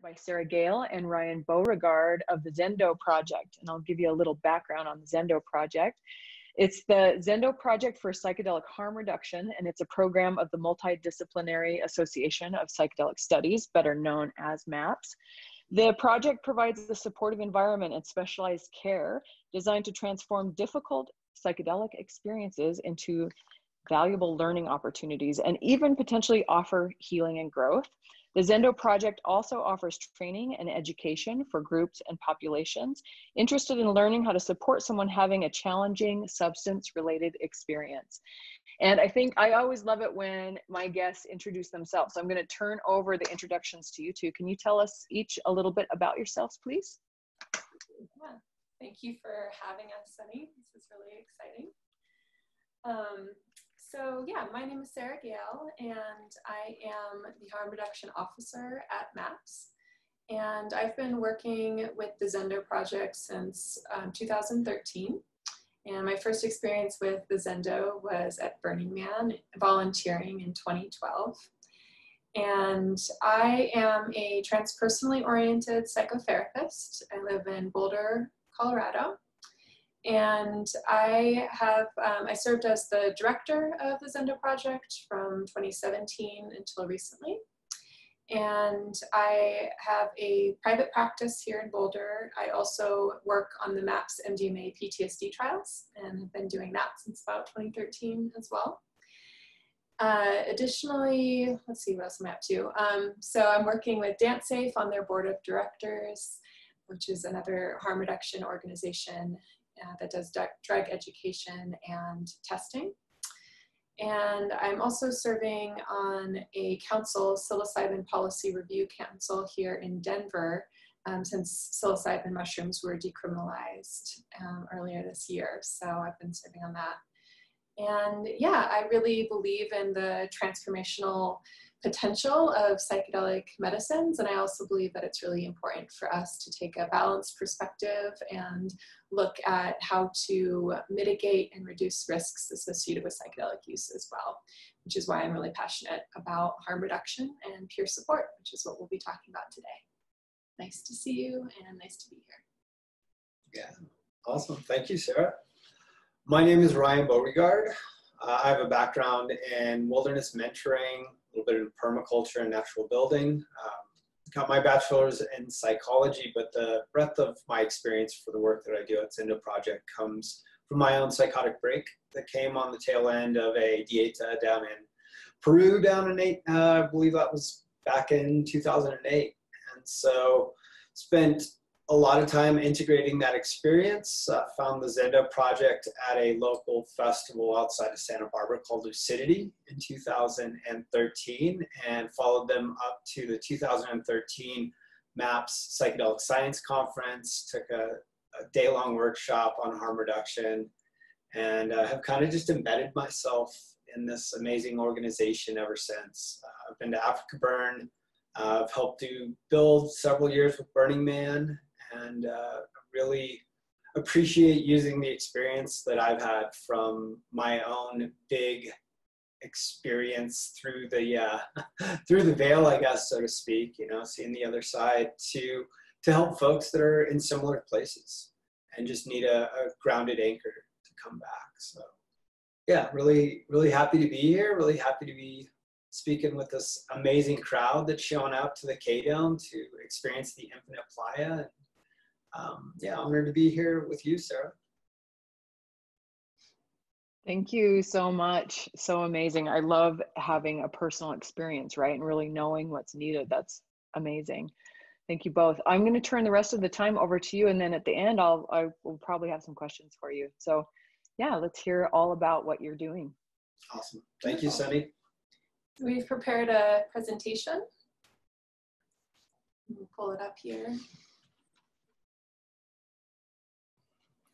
by Sara Gael and Ryan Beauregard of the Zendo project. And I'll give you a little background on the Zendo project. It's the Zendo Project for Psychedelic Harm Reduction, and it's a program of the Multidisciplinary Association of Psychedelic Studies, better known as MAPS. The project provides a supportive environment and specialized care designed to transform difficult psychedelic experiences into valuable learning opportunities and even potentially offer healing and growth. The Zendo project also offers training and education for groups and populations interested in learning how to support someone having a challenging substance-related experience. And I think I always love it when my guests introduce themselves. So I'm going to turn over the introductions to you two. Can you tell us each a little bit about yourselves, please? Yeah, thank you for having us, Sunny. This is really exciting. So yeah, my name is Sara Gael, and I am the Harm Reduction Officer at MAPS. And I've been working with the Zendo project since 2013. And my first experience with the Zendo was at Burning Man, volunteering in 2012. And I am a transpersonally oriented psychotherapist. I live in Boulder, Colorado. And I served as the director of the Zendo project from 2017 until recently. And I have a private practice here in Boulder. I also work on the MAPS MDMA PTSD trials and have been doing that since about 2013 as well. Additionally, let's see what else I'm up to. So I'm working with Dance Safe on their board of directors, which is another harm reduction organization that does drug education and testing. And I'm also serving on a council, Psilocybin Policy Review Council here in Denver, since psilocybin mushrooms were decriminalized earlier this year. So I've been serving on that. And yeah, I really believe in the transformational potential of psychedelic medicines. And I also believe that it's really important for us to take a balanced perspective and look at how to mitigate and reduce risks associated with psychedelic use as well, which is why I'm really passionate about harm reduction and peer support, which is what we'll be talking about today. Nice to see you and nice to be here. Yeah, awesome. Thank you, Sara. My name is Ryan Beauregard. I have a background in wilderness mentoring, a little bit in permaculture and natural building. Got my bachelor's in psychology, but the breadth of my experience for the work that I do at Zendo Project comes from my own psychotic break that came on the tail end of a dieta down in Peru, I believe that was back in 2008. And so spent a lot of time integrating that experience. Found the Zendo project at a local festival outside of Santa Barbara called Lucidity in 2013 and followed them up to the 2013 MAPS Psychedelic Science Conference, took a day-long workshop on harm reduction, and have kind of just embedded myself in this amazing organization ever since. I've been to Africa Burn. I've helped to build several years with Burning Man, and really appreciate using the experience that I've had from my own big experience through the through the veil, I guess, so to speak, you know, seeing the other side to help folks that are in similar places and just need a grounded anchor to come back. So yeah, really happy to be here, really happy to be speaking with this amazing crowd that's showing up to the K-Dome to experience the Infinite Playa. Yeah, honored to be here with you, Sara. Thank you so much. So amazing. I love having a personal experience, right? And really knowing what's needed. That's amazing. Thank you both. I'm going to turn the rest of the time over to you. And then at the end, I will probably have some questions for you. So yeah, let's hear all about what you're doing. Awesome. Thank you, Sunny. We've prepared a presentation. We'll pull it up here.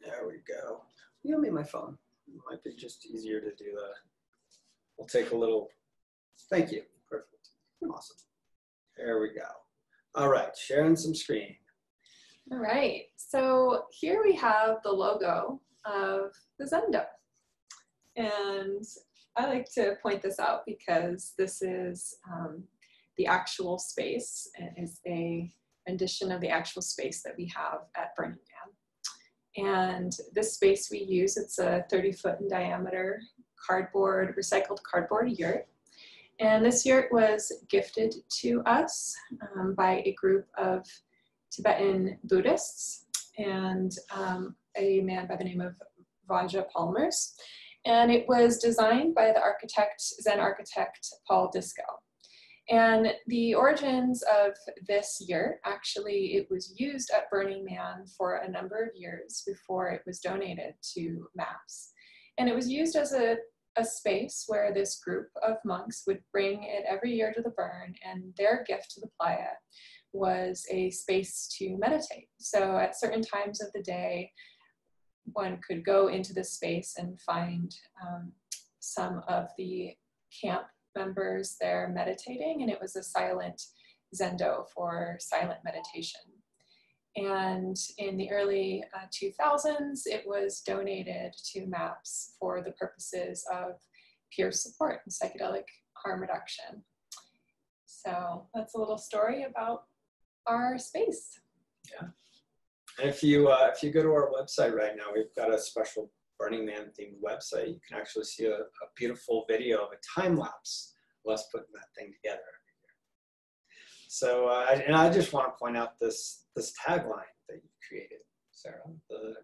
There we go. You owe me my phone. It might be just easier to do that. We'll take a little, thank you. Perfect. Awesome. There we go. All right, sharing some screen. All right, so here we have the logo of the Zendo. And I like to point this out because this is the actual space. It is a rendition of the actual space that we have at Burning Man. And this space we use, it's a 30-foot in diameter recycled cardboard yurt. And this yurt was gifted to us by a group of Tibetan Buddhists and a man by the name of Vajra Palmers. And it was designed by the Zen architect Paul Disco. And the origins of this yurt, actually, it was used at Burning Man for a number of years before it was donated to MAPS. And it was used as a space where this group of monks would bring it every year to the burn, and their gift to the playa was a space to meditate. So at certain times of the day, one could go into this space and find some of the camp members there meditating, and it was a silent Zendo for silent meditation. And in the early 2000s, it was donated to MAPS for the purposes of peer support and psychedelic harm reduction. So that's a little story about our space. Yeah. And if you go to our website right now, we've got a special Burning Man themed website. You can actually see a beautiful video of a time lapse of us putting that thing together every year. So, and I just want to point out this tagline that you created, Sara. The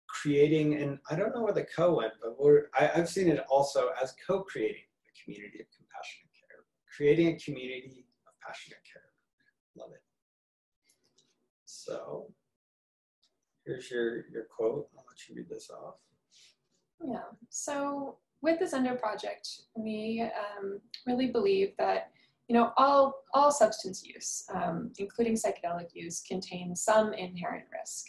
creating, and I don't know where the co went, but I've seen it also as co-creating a community of compassionate care, creating a community of passionate care. Love it. So here's your quote. I'll let you read this off. Yeah, so with the Zendo project, we really believe that, you know, all substance use, including psychedelic use, contains some inherent risk.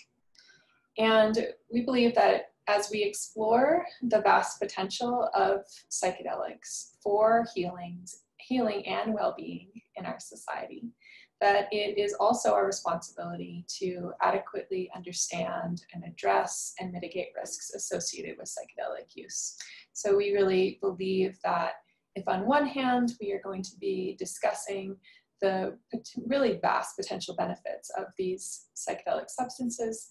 And we believe that as we explore the vast potential of psychedelics for healing and well-being in our society, that it is also our responsibility to adequately understand and address and mitigate risks associated with psychedelic use. So we really believe that if on one hand, we are going to be discussing the really vast potential benefits of these psychedelic substances,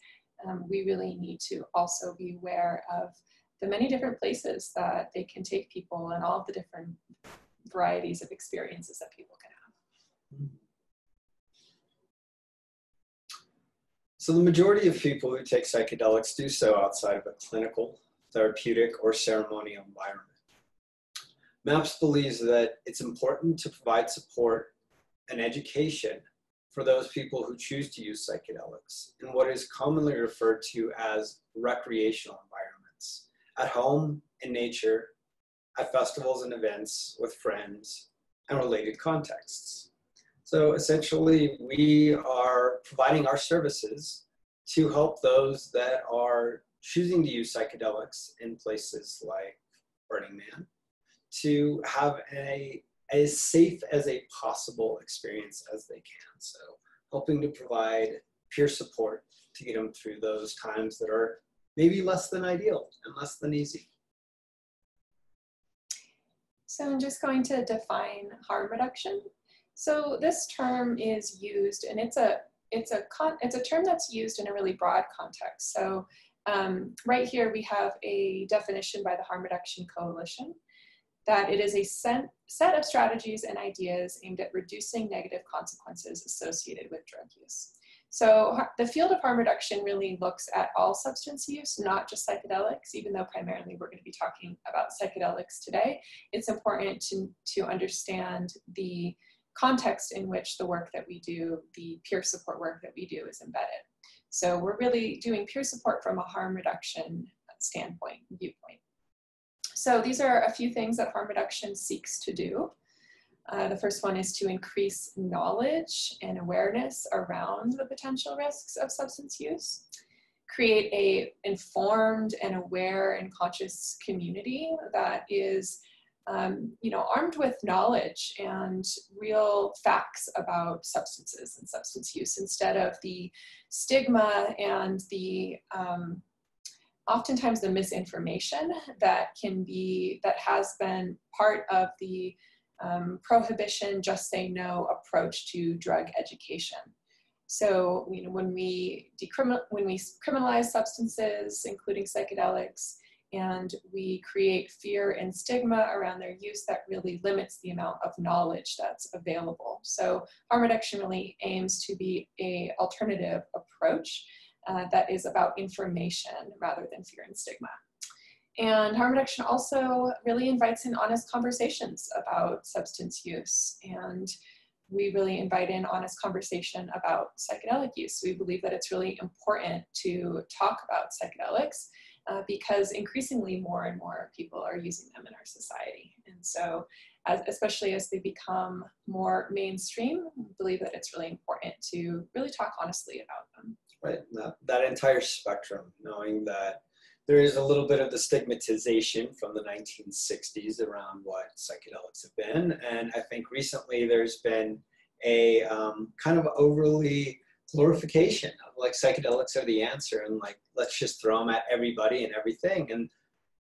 we really need to also be aware of the many different places that they can take people and all of the different varieties of experiences that people can have. So the majority of people who take psychedelics do so outside of a clinical, therapeutic, or ceremonial environment. MAPS believes that it's important to provide support and education for those people who choose to use psychedelics in what is commonly referred to as recreational environments, at home, in nature, at festivals and events, with friends, and related contexts. So essentially, we are providing our services to help those that are choosing to use psychedelics in places like Burning Man to have as safe as a possible experience as they can. So helping to provide peer support to get them through those times that are maybe less than ideal and less than easy. So I'm just going to define harm reduction. So this term is used, and it's a term that's used in a really broad context. So right here we have a definition by the Harm Reduction Coalition that it is a set of strategies and ideas aimed at reducing negative consequences associated with drug use. So the field of harm reduction really looks at all substance use, not just psychedelics, even though primarily we're going to be talking about psychedelics today. It's important to understand the context in which the work that we do, the peer support work that we do, is embedded. So we're really doing peer support from a harm reduction viewpoint. So these are a few things that harm reduction seeks to do. The first one is to increase knowledge and awareness around the potential risks of substance use, create an informed and aware and conscious community that is armed with knowledge and real facts about substances and substance use, instead of the stigma and the oftentimes the misinformation that has been part of the prohibition, just say no approach to drug education. So, when we criminalize substances, including psychedelics, and we create fear and stigma around their use, that really limits the amount of knowledge that's available. So harm reduction really aims to be an alternative approach that is about information rather than fear and stigma. And harm reduction also really invites in honest conversations about substance use. And we really invite in honest conversation about psychedelic use. We believe that it's really important to talk about psychedelics because increasingly more and more people are using them in our society. And so, especially as they become more mainstream, we believe that it's really important to really talk honestly about them. Right, that entire spectrum, knowing that there is a little bit of the stigmatization from the 1960s around what psychedelics have been. And I think recently there's been a kind of overly glorification of like psychedelics are the answer and like, let's just throw them at everybody and everything. And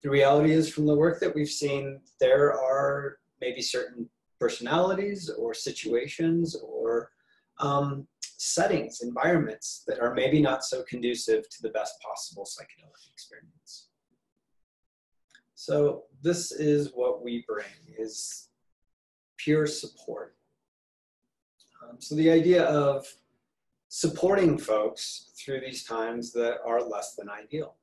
the reality is, from the work that we've seen, there are maybe certain personalities or situations or settings, environments that are maybe not so conducive to the best possible psychedelic experience. So this is what we bring, is peer support. So the idea of supporting folks through these times that are less than ideal.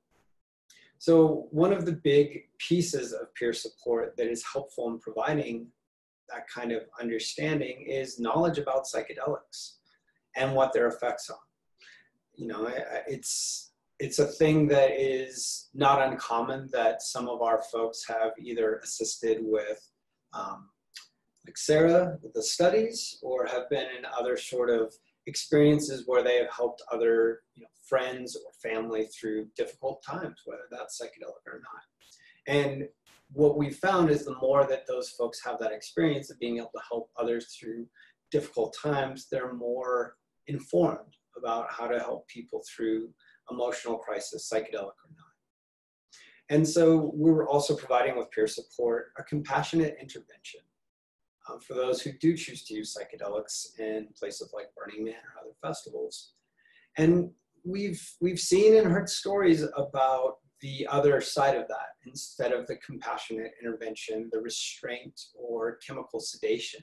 So one of the big pieces of peer support that is helpful in providing that kind of understanding is knowledge about psychedelics and what their effects are. You know, it's a thing that is not uncommon that some of our folks have either assisted with, like Sara, with the studies, or have been in other sort of experiences where they have helped other friends or family through difficult times, whether that's psychedelic or not. And what we found is the more that those folks have that experience of being able to help others through difficult times, they're more informed about how to help people through emotional crisis, psychedelic or not. And so we were also providing with peer support a compassionate intervention for those who do choose to use psychedelics in places like Burning Man or other festivals. And we've seen and heard stories about the other side of that. Instead of the compassionate intervention, the restraint or chemical sedation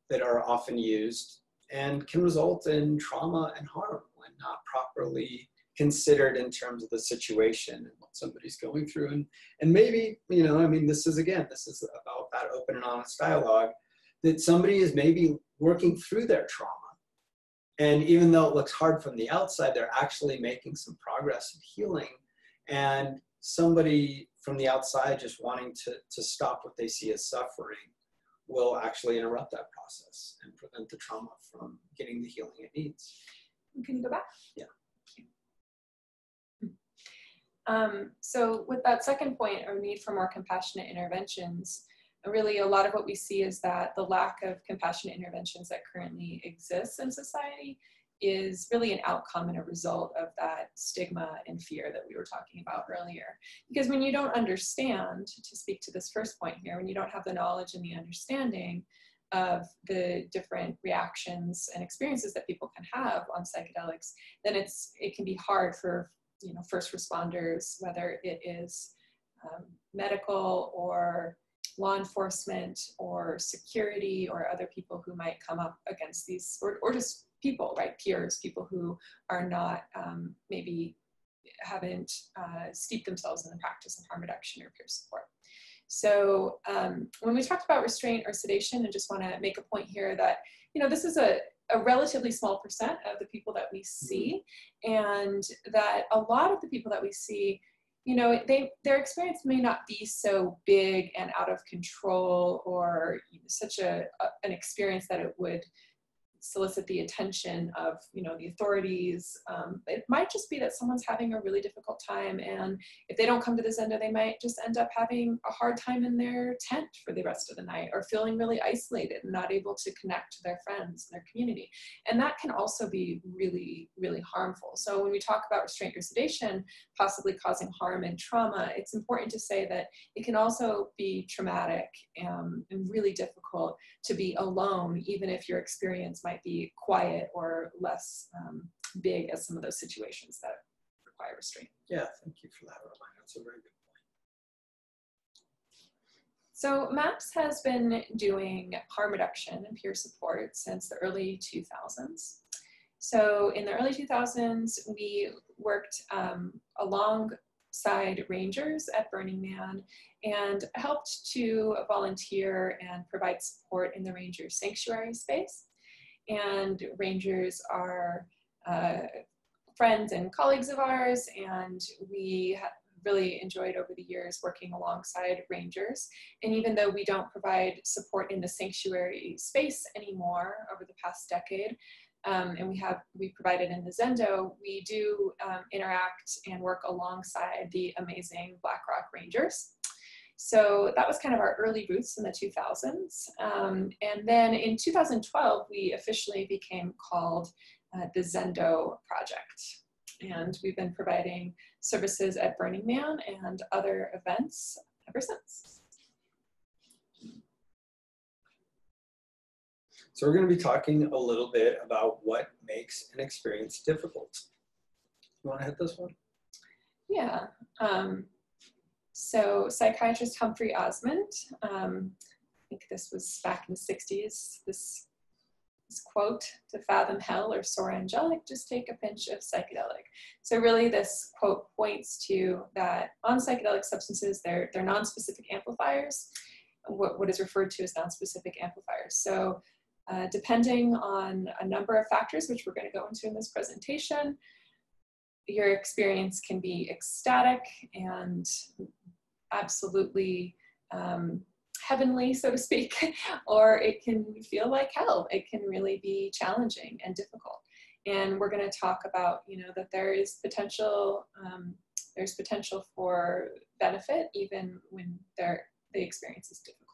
that are often used and can result in trauma and harm when not properly considered in terms of the situation and what somebody's going through. And maybe, this is about that open and honest dialogue, that somebody is maybe working through their trauma. And even though it looks hard from the outside, they're actually making some progress in healing. And somebody from the outside just wanting to stop what they see as suffering will actually interrupt that process and prevent the trauma from getting the healing it needs. Can you go back? Yeah. So with that second point, or need for more compassionate interventions, really a lot of what we see is that the lack of compassionate interventions that currently exists in society is really an outcome and a result of that stigma and fear that we were talking about earlier. Because when you don't understand, to speak to this first point here, when you don't have the knowledge and the understanding of the different reactions and experiences that people can have on psychedelics, then it can be hard for first responders, whether it is medical or law enforcement or security or other people who might come up against these, or just people, right, peers, people who are not, maybe haven't steeped themselves in the practice of harm reduction or peer support. So when we talked about restraint or sedation, I just want to make a point here that, this is a relatively small percent of the people that we see, and that a lot of the people that we see, their experience may not be so big and out of control or such an experience that it would solicit the attention of the authorities. It might just be that someone's having a really difficult time, and if they don't come to the Zendo, they might just end up having a hard time in their tent for the rest of the night, or feeling really isolated and not able to connect to their friends and their community. And that can also be really, really harmful. So when we talk about restraint or sedation possibly causing harm and trauma, it's important to say that it can also be traumatic and really difficult to be alone, even if your experience might be quiet or less big as some of those situations that require restraint. Yeah, thank you for that reminder. That's a very good point. So MAPS has been doing harm reduction and peer support since the early 2000s. So in the early 2000s, we worked alongside rangers at Burning Man and helped to volunteer and provide support in the ranger sanctuary space. And rangers are friends and colleagues of ours, and we really enjoyed over the years working alongside rangers. And even though we don't provide support in the sanctuary space anymore over the past decade, and we provide it in the Zendo, we do interact and work alongside the amazing Black Rock Rangers. So that was kind of our early roots in the 2000s. And then in 2012, we officially became called the Zendo Project. And we've been providing services at Burning Man and other events ever since. So we're going to be talking a little bit about what makes an experience difficult. You want to hit this one? Yeah. So psychiatrist Humphrey Osmond, I think this was back in the 60s, this quote, "To fathom hell or soar angelic, just take a pinch of psychedelic." So really this quote points to that on psychedelic substances, they're non-specific amplifiers, what is referred to as non-specific amplifiers. So depending on a number of factors, which we're going to go into in this presentation, your experience can be ecstatic and absolutely heavenly, so to speak, or it can feel like hell. It can really be challenging and difficult. And we're going to talk about, that there is potential, there's potential for benefit even when the experience is difficult.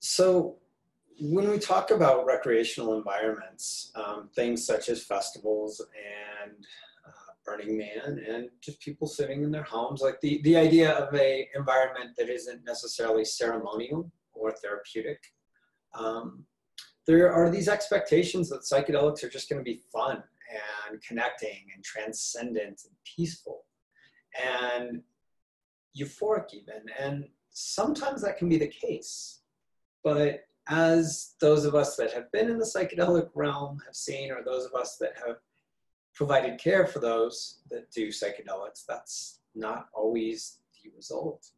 So when we talk about recreational environments, things such as festivals and Burning Man and just people sitting in their homes, like the idea of an environment that isn't necessarily ceremonial or therapeutic, there are these expectations that psychedelics are just going to be fun and connecting and transcendent and peaceful and euphoric even. And sometimes that can be the case. But as those of us that have been in the psychedelic realm have seen, or those of us that have provided care for those that do psychedelics, that's not always the result.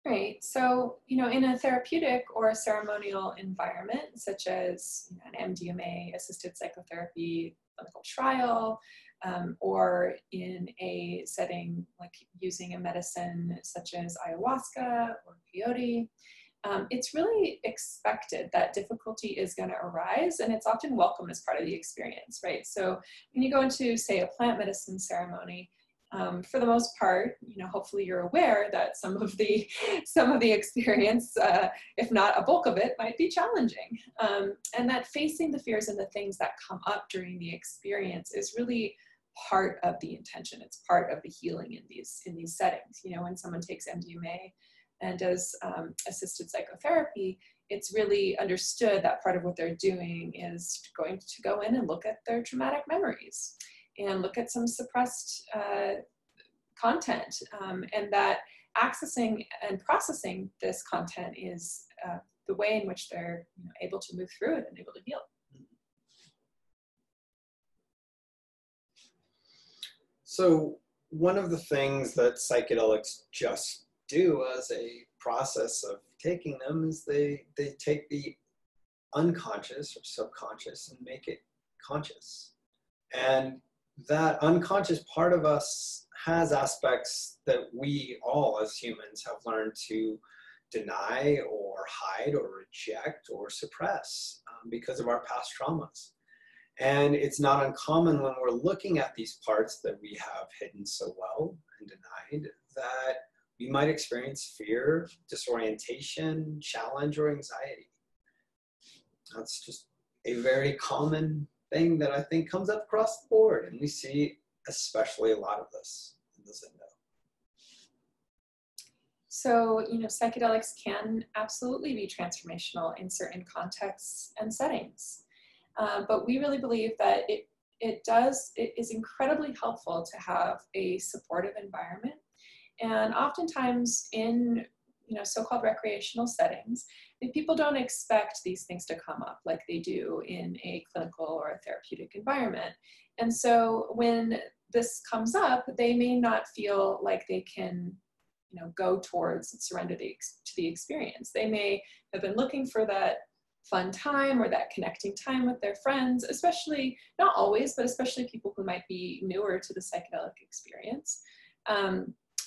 Right. So, in a therapeutic or a ceremonial environment, such as an MDMA-assisted psychotherapy clinical trial, or in a setting like using a medicine such as ayahuasca or peyote, it's really expected that difficulty is going to arise, and it's often welcome as part of the experience, right? So when you go into, say, a plant medicine ceremony, for the most part, hopefully you're aware that some of the experience, if not a bulk of it, might be challenging, and that facing the fears and the things that come up during the experience is really part of the intention. It's part of the healing in these settings. When someone takes MDMA and does assisted psychotherapy, it's really understood that part of what they're doing is going to go in and look at their traumatic memories and look at some suppressed content, and that accessing and processing this content is the way in which they're able to move through it and able to heal. So one of the things that psychedelics just do as a process of taking them is they take the unconscious or subconscious and make it conscious. And that unconscious part of us has aspects that we all as humans have learned to deny or hide or reject or suppress because of our past traumas. And it's not uncommon when we're looking at these parts that we have hidden so well and denied that we might experience fear, disorientation, challenge, or anxiety. That's just a very common thing that I think comes up across the board, and we see especially a lot of this in the Zendo. So, psychedelics can absolutely be transformational in certain contexts and settings. But we really believe that it is incredibly helpful to have a supportive environment. And oftentimes in so-called recreational settings, people don't expect these things to come up like they do in a clinical or a therapeutic environment. And so when this comes up, they may not feel like they can go towards surrender to the experience. They may have been looking for that fun time or that connecting time with their friends, especially, not always, but especially people who might be newer to the psychedelic experience.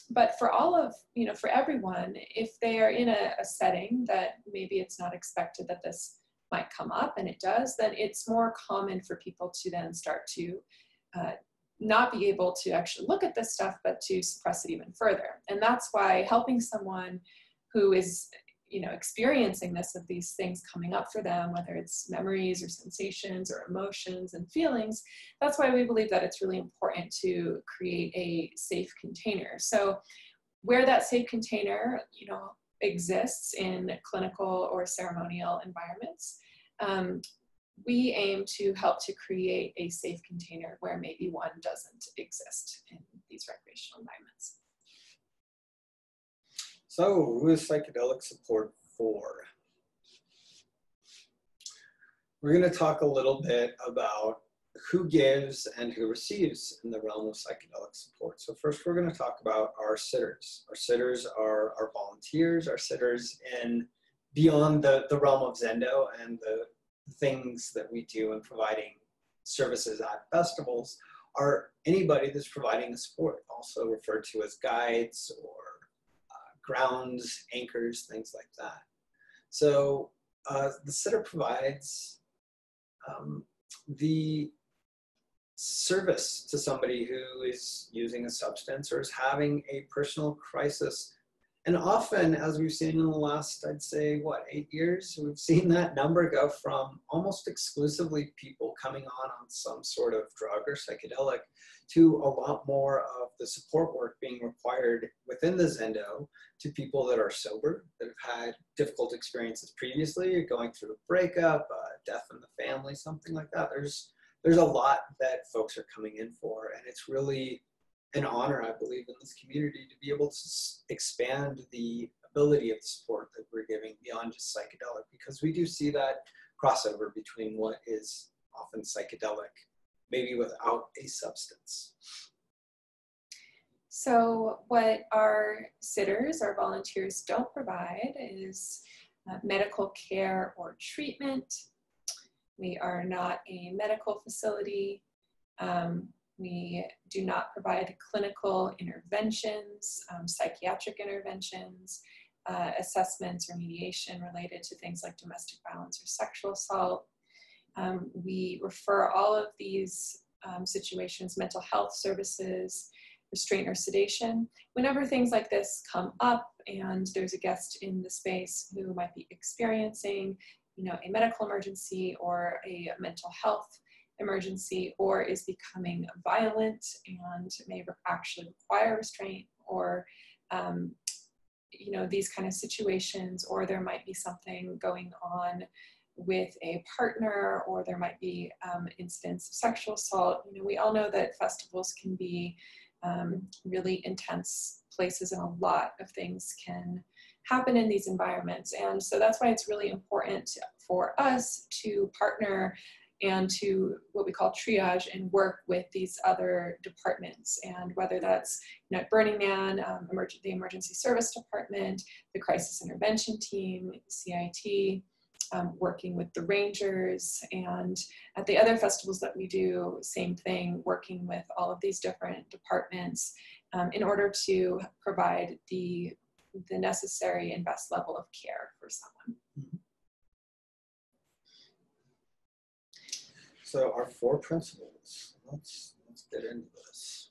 But for for everyone, if they are in a setting that maybe it's not expected that this might come up, and it does, then it's more common for people to then start to not be able to actually look at this stuff, but to suppress it even further. And that's why helping someone who is experiencing these things coming up for them, whether it's memories or sensations or emotions and feelings, that's why we believe that it's really important to create a safe container. So where that safe container, exists in clinical or ceremonial environments, we aim to help to create a safe container where maybe one doesn't exist in these recreational environments. So, who is psychedelic support for? We're going to talk a little bit about who gives and who receives in the realm of psychedelic support. So first we're going to talk about our sitters. Our sitters are our volunteers, our sitters in beyond the realm of Zendo and the things that we do in providing services at festivals are anybody that's providing a support, also referred to as guides or grounds, anchors, things like that. So the sitter provides the service to somebody who is using a substance or is having a personal crisis. And often, as we've seen in the last, I'd say, 8 years, we've seen that number go from almost exclusively people coming on some sort of drug or psychedelic to a lot more of the support work being required within the Zendo to people that are sober, that have had difficult experiences previously, going through a breakup, death in the family, something like that. There's a lot that folks are coming in for, and it's really an honor, I believe, in this community to be able to expand the ability of the support that we're giving beyond just psychedelic, because we do see that crossover between what is often psychedelic, maybe without a substance. So what our sitters, our volunteers, don't provide is medical care or treatment. We are not a medical facility. We do not provide clinical interventions, psychiatric interventions, assessments or mediation related to things like domestic violence or sexual assault. We refer all of these situations, mental health services, restraint or sedation. Whenever things like this come up and there's a guest in the space who might be experiencing, a medical emergency or a mental health emergency, or is becoming violent and may actually require restraint, or these kind of situations, or there might be something going on with a partner, or there might be incidents of sexual assault. We all know that festivals can be really intense places, and a lot of things can happen in these environments. And so that's why it's really important for us to partner and to what we call triage and work with these other departments. And whether that's at Burning Man, the Emergency Service Department, the Crisis Intervention Team, CIT, working with the Rangers, and at the other festivals that we do, same thing, working with all of these different departments in order to provide the necessary and best level of care for someone. So our 4 principles, let's get into this.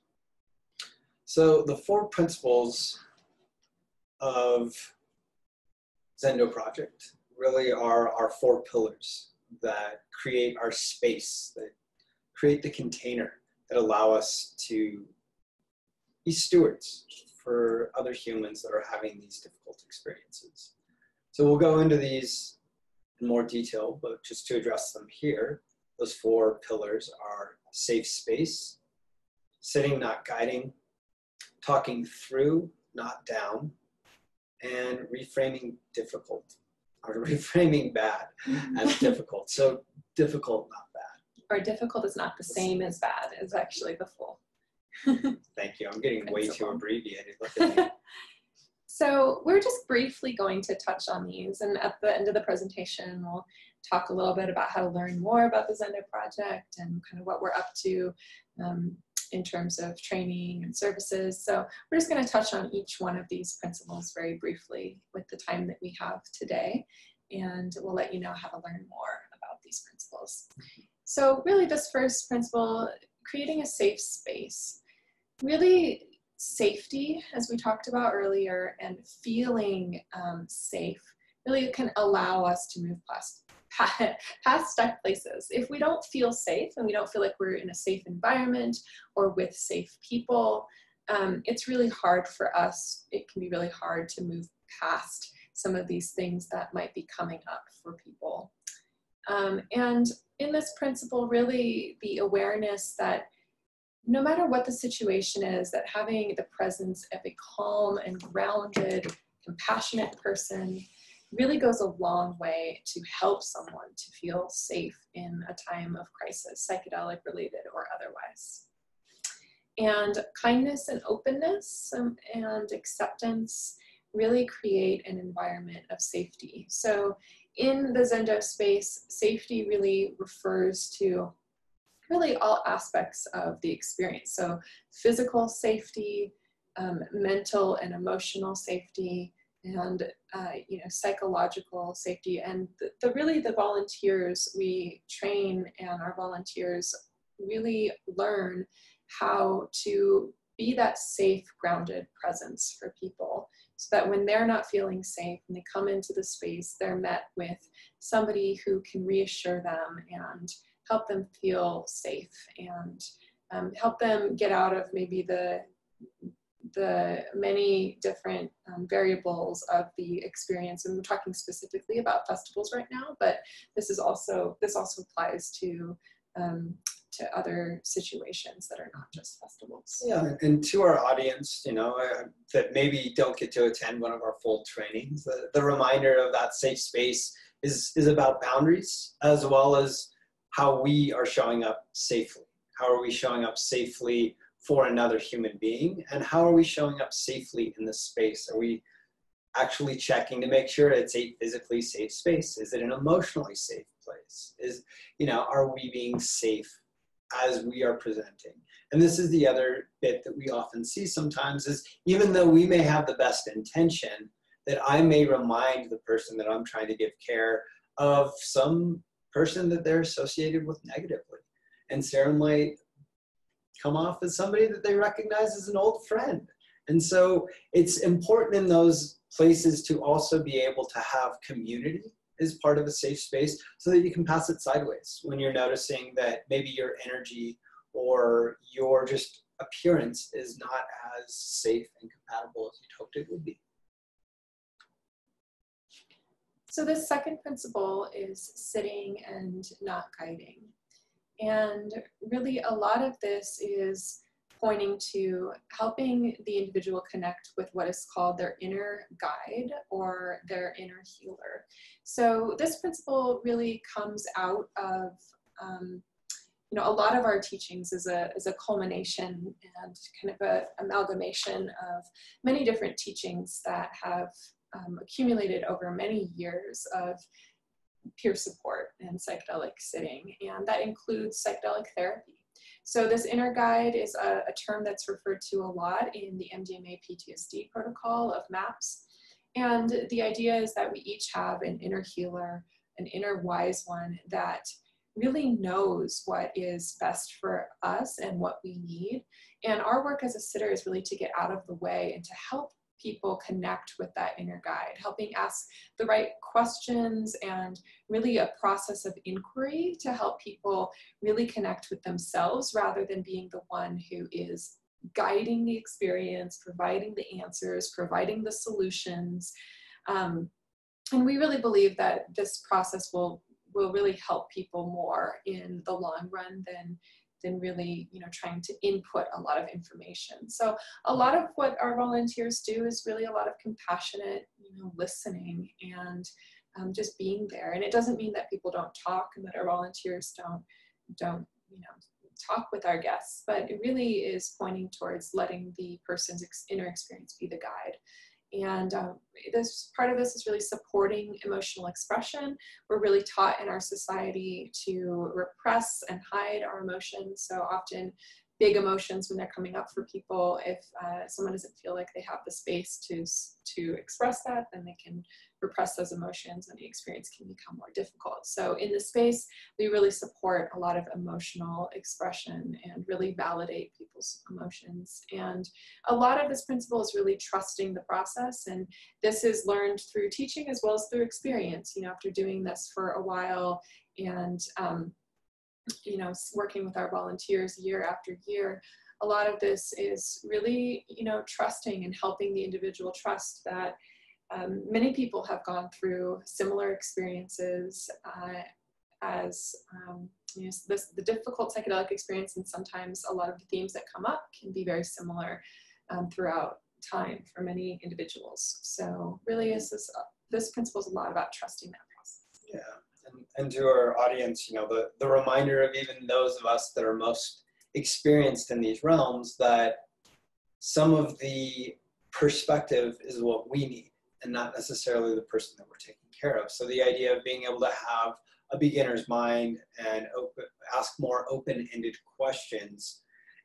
So the 4 principles of Zendo Project really are our 4 pillars that create our space, that create the container that allow us to be stewards for other humans that are having these difficult experiences. So we'll go into these in more detail, but just to address them here, those 4 pillars are safe space, sitting, not guiding, talking through, not down, and reframing difficult, or reframing bad as difficult. So difficult, not bad. Or difficult is not the same as bad, is actually the full. Thank you. I'm getting way too abbreviated. Look at me. So we're just briefly going to touch on these, and at the end of the presentation, we'll talk a little bit about how to learn more about the Zendo project and kind of what we're up to in terms of training and services. So we're just going to touch on each one of these principles very briefly with the time that we have today, and we'll let you know how to learn more about these principles. So really this first principle, creating a safe space. Really, safety, as we talked about earlier, and feeling safe really can allow us to move past stuck places. If we don't feel safe and we don't feel like we're in a safe environment or with safe people, it's really hard for us. It can be really hard to move past some of these things that might be coming up for people. And in this principle, really the awareness that no matter what the situation is, that having the presence of a calm and grounded, compassionate person really goes a long way to help someone to feel safe in a time of crisis, psychedelic related or otherwise. And kindness and openness and acceptance really create an environment of safety. So in the Zendo space, safety really refers to really all aspects of the experience. So physical safety, mental and emotional safety, and psychological safety. And really the volunteers we train, and our volunteers really learn how to be that safe, grounded presence for people, so that when they're not feeling safe and they come into the space, they're met with somebody who can reassure them and help them feel safe, and help them get out of maybe the many different variables of the experience. And we're talking specifically about festivals right now, but this also applies to other situations that are not just festivals. Yeah, and to our audience, that maybe don't get to attend one of our full trainings, the reminder of that safe space is about boundaries, as well as how we are showing up safely. How are we showing up safely for another human being? And how are we showing up safely in the space? Are we actually checking to make sure it's a physically safe space? Is it an emotionally safe place? Are we being safe as we are presenting? And this is the other bit that we often see sometimes, is even though we may have the best intention, that I may remind the person that I'm trying to give care of some person that they're associated with negatively. And Sara might come off as somebody that they recognize as an old friend. And so it's important in those places to also be able to have community as part of a safe space, so that you can pass it sideways when you're noticing that maybe your energy or your just appearance is not as safe and compatible as you'd hoped it would be. So this second principle is sitting and not guiding. And really a lot of this is pointing to helping the individual connect with what is called their inner guide or their inner healer. So this principle really comes out of a lot of our teachings is a culmination and kind of an amalgamation of many different teachings that have accumulated over many years of peer support and psychedelic sitting, and that includes psychedelic therapy. So this inner guide is a term that's referred to a lot in the MDMA PTSD protocol of MAPS, and the idea is that we each have an inner healer, an inner wise one that really knows what is best for us and what we need. And our work as a sitter is really to get out of the way and to help people connect with that inner guide, helping ask the right questions, and really a process of inquiry to help people really connect with themselves rather than being the one who is guiding the experience, providing the answers, providing the solutions. And we really believe that this process will really help people more in the long run than really, trying to input a lot of information. So a lot of what our volunteers do is really a lot of compassionate, listening and just being there. And it doesn't mean that people don't talk and that our volunteers don't talk with our guests, but it really is pointing towards letting the person's inner experience be the guide. And this part of this is really supporting emotional expression. We're really taught in our society to repress and hide our emotions. So often big emotions when they're coming up for people, if someone doesn't feel like they have the space to express that, then they can repress those emotions and the experience can become more difficult. So in this space, we really support a lot of emotional expression and really validate people's emotions. And a lot of this principle is really trusting the process. And this is learned through teaching as well as through experience, after doing this for a while and working with our volunteers year after year, a lot of this is really, trusting and helping the individual trust that many people have gone through similar experiences as the difficult psychedelic experience, and sometimes a lot of the themes that come up can be very similar throughout time for many individuals. So really this principle is a lot about trusting that process. Yeah. And to our audience, the reminder of even those of us that are most experienced in these realms, that some of the perspective is what we need and not necessarily the person that we're taking care of. So the idea of being able to have a beginner's mind and ask more open-ended questions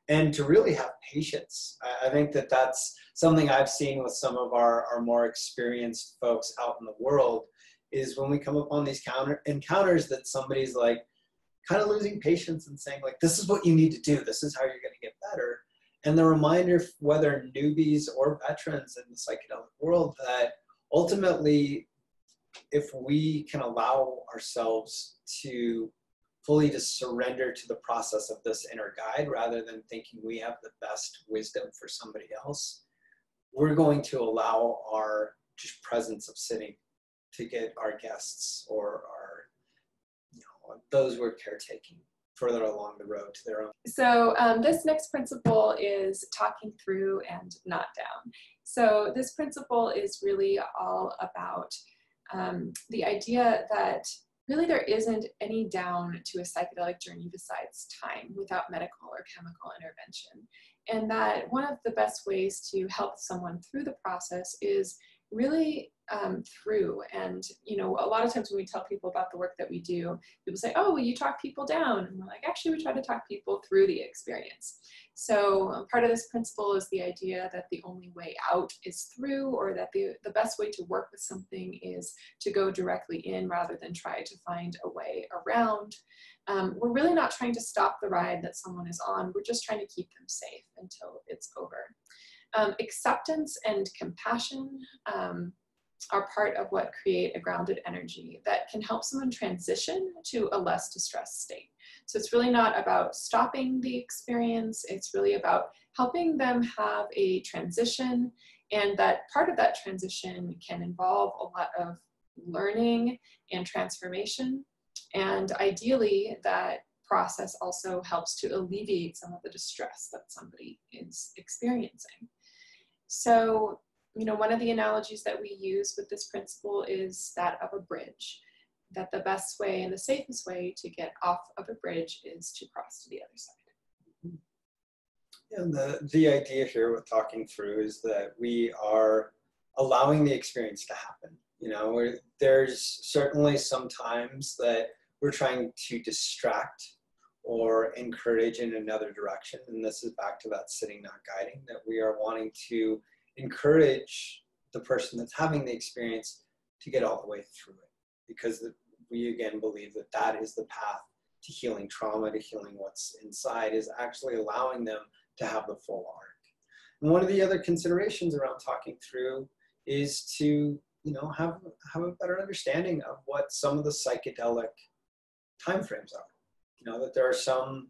and to really have patience. I think that that's something I've seen with some of our more experienced folks out in the world, is when we come upon these encounters that somebody's like kind of losing patience and saying like, this is what you need to do. This is how you're going to get better. And the reminder, whether newbies or veterans in the psychedelic world, that ultimately, if we can allow ourselves to fully just surrender to the process of this inner guide, rather than thinking we have the best wisdom for somebody else, we're going to allow our just presence of sitting to get our guests or our, those we're caretaking further along the road to their own. So this next principle is talking through and not down. So this principle is really all about the idea that really there isn't any down to a psychedelic journey besides time without medical or chemical intervention. And that one of the best ways to help someone through the process is really through. And, a lot of times when we tell people about the work that we do, people say, oh, well, you talk people down. And we're like, actually, we try to talk people through the experience. So part of this principle is the idea that the only way out is through, or that the best way to work with something is to go directly in rather than try to find a way around. We're really not trying to stop the ride that someone is on. We're just trying to keep them safe until it's over. Acceptance and compassion are part of what create a grounded energy that can help someone transition to a less distressed state. So it's really not about stopping the experience, it's really about helping them have a transition, and that part of that transition can involve a lot of learning and transformation, and ideally that process also helps to alleviate some of the distress that somebody is experiencing. So, one of the analogies that we use with this principle is that of a bridge, that the best way and the safest way to get off of a bridge is to cross to the other side. And the idea here with talking through is that we are allowing the experience to happen. There's certainly some times that we're trying to distract or encourage in another direction. And this is back to that sitting, not guiding, that we are wanting to encourage the person that's having the experience to get all the way through it. Because we again believe that that is the path to healing trauma, to healing what's inside, is actually allowing them to have the full arc. And one of the other considerations around talking through is to, have a better understanding of what some of the psychedelic timeframes are. That there are some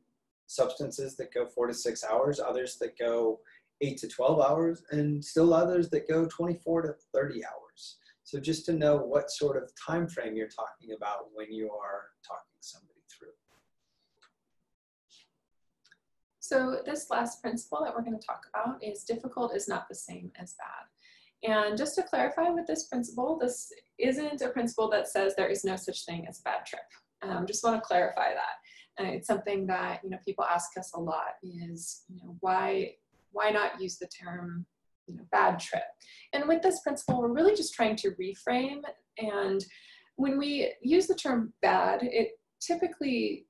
substances that go 4 to 6 hours, others that go 8 to 12 hours, and still others that go 24 to 30 hours. So just to know what sort of time frame you're talking about when you are talking somebody through. So this last principle that we're going to talk about is difficult is not the same as bad. And just to clarify with this principle, this isn't a principle that says there is no such thing as a bad trip. Just want to clarify that. It's something that, people ask us a lot is, why not use the term, bad trip? And with this principle, we're really just trying to reframe. And when we use the term bad, it typically,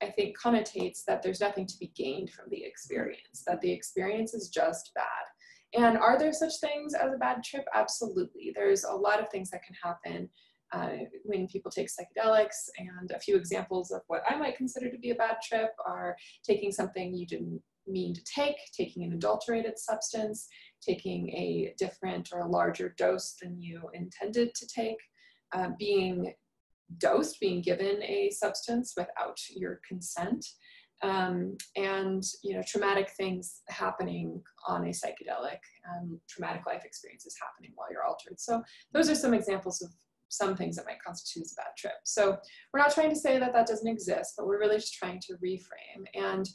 I think, connotates that there's nothing to be gained from the experience, that the experience is just bad. And are there such things as a bad trip? Absolutely. There's a lot of things that can happen when people take psychedelics, and a few examples of what I might consider to be a bad trip are taking something you didn't mean to take, taking an adulterated substance, taking a different or a larger dose than you intended to take, being dosed, being given a substance without your consent, and traumatic things happening on a psychedelic, traumatic life experiences happening while you're altered. So those are some examples of some things that might constitute as a bad trip. So we're not trying to say that that doesn't exist, but we're really just trying to reframe, and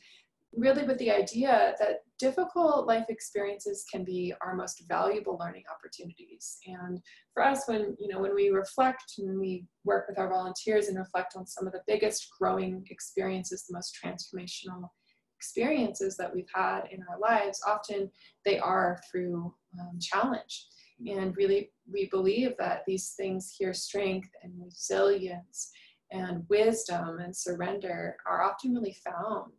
really with the idea that difficult life experiences can be our most valuable learning opportunities. And for us, when we reflect and we work with our volunteers and reflect on some of the biggest growing experiences, the most transformational experiences that we've had in our lives, often they are through challenge. And really, we believe that these things here, strength and resilience and wisdom and surrender, are often really found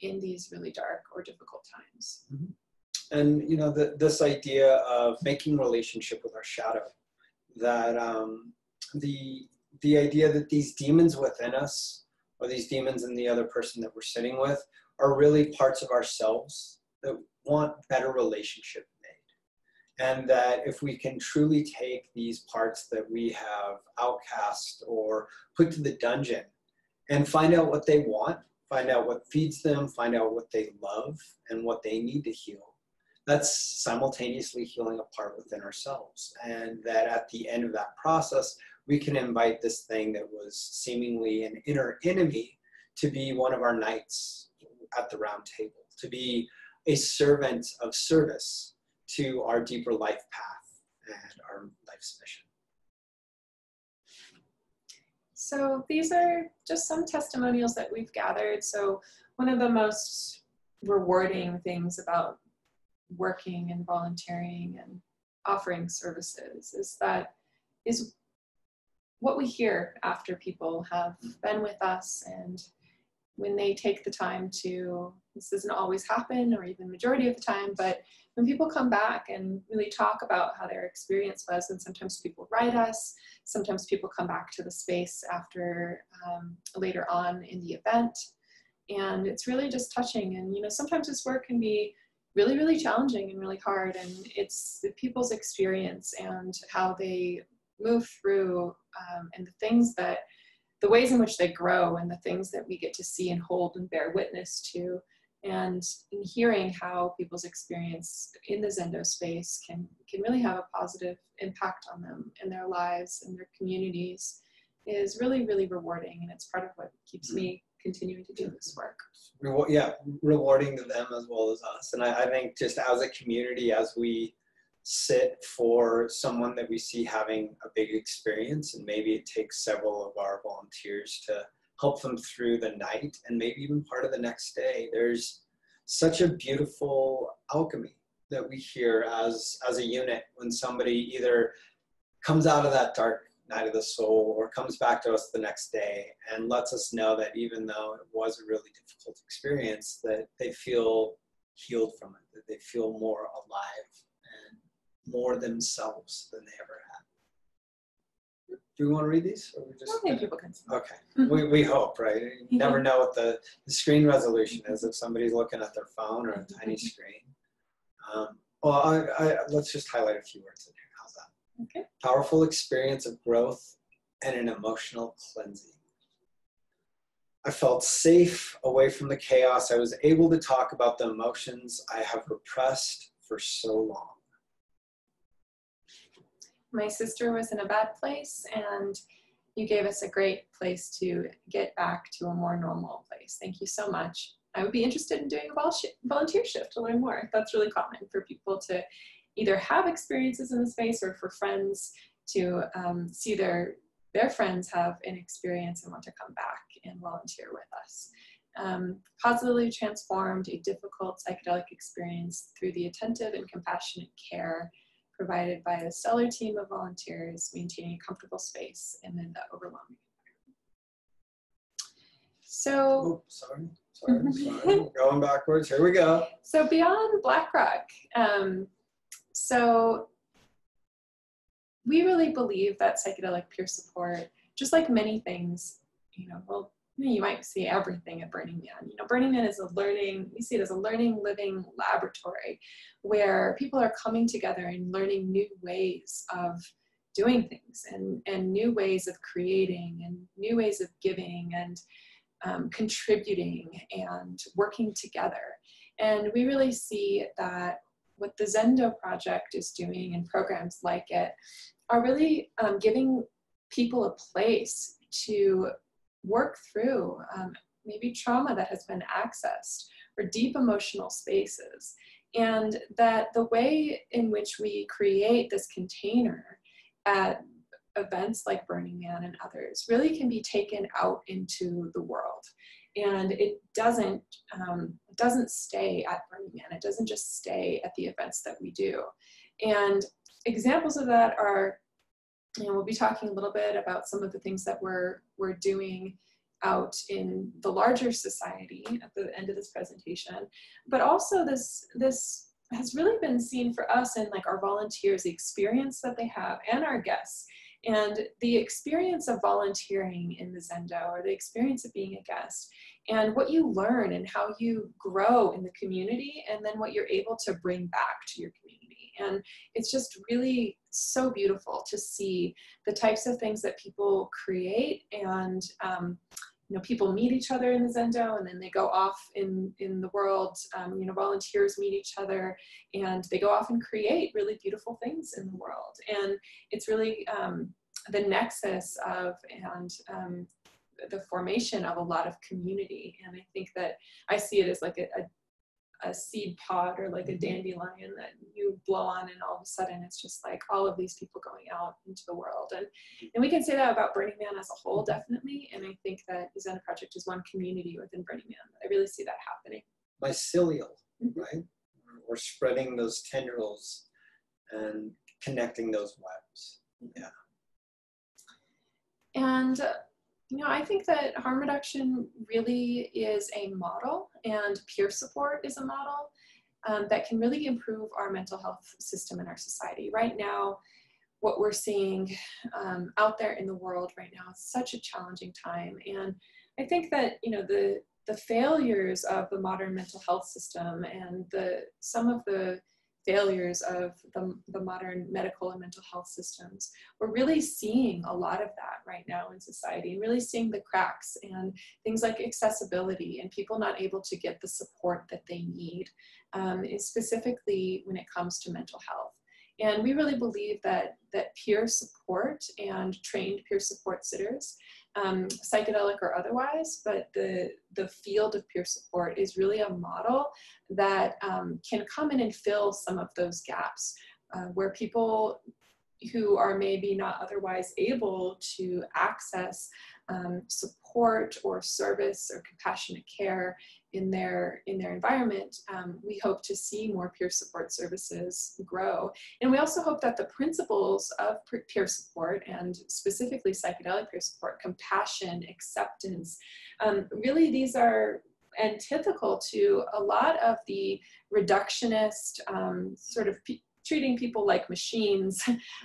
in these really dark or difficult times. Mm-hmm. And this idea of making relationship with our shadow, that the idea that these demons within us, or these demons in the other person that we're sitting with, are really parts of ourselves that want better relationship made. And that if we can truly take these parts that we have outcast or put to the dungeon and find out what they want, find out what feeds them, find out what they love and what they need to heal, that's simultaneously healing a part within ourselves. And that at the end of that process, we can invite this thing that was seemingly an inner enemy to be one of our knights at the round table, to be a servant of service to our deeper life path and our life's mission. So these are just some testimonials that we've gathered. So one of the most rewarding things about working and volunteering and offering services is what we hear after people have been with us, and when they take the time to, this doesn't always happen, or even majority of the time, but when people come back and really talk about how their experience was, and sometimes people write us, sometimes people come back to the space after later on in the event, and it's really just touching. And sometimes this work can be really, really challenging and really hard, and it's the people's experience and how they move through, and the ways in which they grow, and the things that we get to see and hold and bear witness to, and in hearing how people's experience in the Zendo space can really have a positive impact on them and their lives and their communities is really, really rewarding. And it's part of what keeps me continuing to do this work. Rewarding to them as well as us. And I think just as a community, as we sit for someone that we see having a big experience, and maybe it takes several of our volunteers to help them through the night and maybe even part of the next day, there's such a beautiful alchemy that we hear as a unit when somebody either comes out of that dark night of the soul or comes back to us the next day and lets us know that even though it was a really difficult experience, that they feel healed from it, that they feel more alive and more themselves than they ever had. Do we want to read these? Or we just, I think people can see. Okay, we hope, right? You never know what the screen resolution is if somebody's looking at their phone or a tiny screen. Well, let's just highlight a few words in here. How's that? Okay. Powerful Powerful experience of growth and an emotional cleansing. I felt safe away from the chaos. I was able to talk about the emotions I have repressed for so long. My sister was in a bad place, and you gave us a great place to get back to a more normal place. Thank you so much. I would be interested in doing a volunteer shift to learn more. That's really common for people to either have experiences in the space or for friends to see their friends have an experience and want to come back and volunteer with us. Positively transformed a difficult psychedelic experience through the attentive and compassionate care provided by a stellar team of volunteers, maintaining a comfortable space amid the overwhelming environment. So, sorry. Going backwards, here we go. So beyond Black Rock, so we really believe that psychedelic peer support, just like many things, well, you might see everything at Burning Man. Burning Man is we see it as a learning, living laboratory where people are coming together and learning new ways of doing things and new ways of creating and new ways of giving and contributing and working together. And we really see that what the Zendo project is doing and programs like it are really giving people a place to work through maybe trauma that has been accessed or deep emotional spaces. And that the way in which we create this container at events like Burning Man and others really can be taken out into the world. And it doesn't stay at Burning Man. It doesn't just stay at the events that we do. And examples of that are, we'll be talking a little bit about some of the things that we're doing out in the larger society at the end of this presentation. But also this has really been seen for us and like our volunteers, the experience that they have and our guests. And the experience of volunteering in the Zendo, or the experience of being a guest, and what you learn and how you grow in the community, and then what you're able to bring back to your community. And it's just really so beautiful to see the types of things that people create, and people meet each other in the Zendo, and then they go off in the world. Volunteers meet each other, and they go off and create really beautiful things in the world. And it's really the nexus of and the formation of a lot of community. And I think that I see it as like a seed pod or like a dandelion that you blow on, and all of a sudden it's just like all of these people going out into the world. And we can say that about Burning Man as a whole, definitely. And I think that the Zendo Project is one community within Burning Man. I really see that happening. Mycelial, right? We're spreading those tendrils and connecting those webs. Yeah. And I think that harm reduction really is a model, and peer support is a model that can really improve our mental health system in our society. Right now, what we're seeing out there in the world right now is such a challenging time. And I think that, the failures of the modern mental health system and some of the failures of the modern medical and mental health systems, we're really seeing a lot of that right now in society, and really seeing the cracks and things like accessibility and people not able to get the support that they need, specifically when it comes to mental health. And we really believe that peer support and trained peer support sitters, psychedelic or otherwise, but the field of peer support is really a model that can come in and fill some of those gaps where people who are maybe not otherwise able to access support or service or compassionate care in their environment, we hope to see more peer support services grow. And we also hope that the principles of peer support, and specifically psychedelic peer support, compassion, acceptance, really these are antithetical to a lot of the reductionist sort of treating people like machines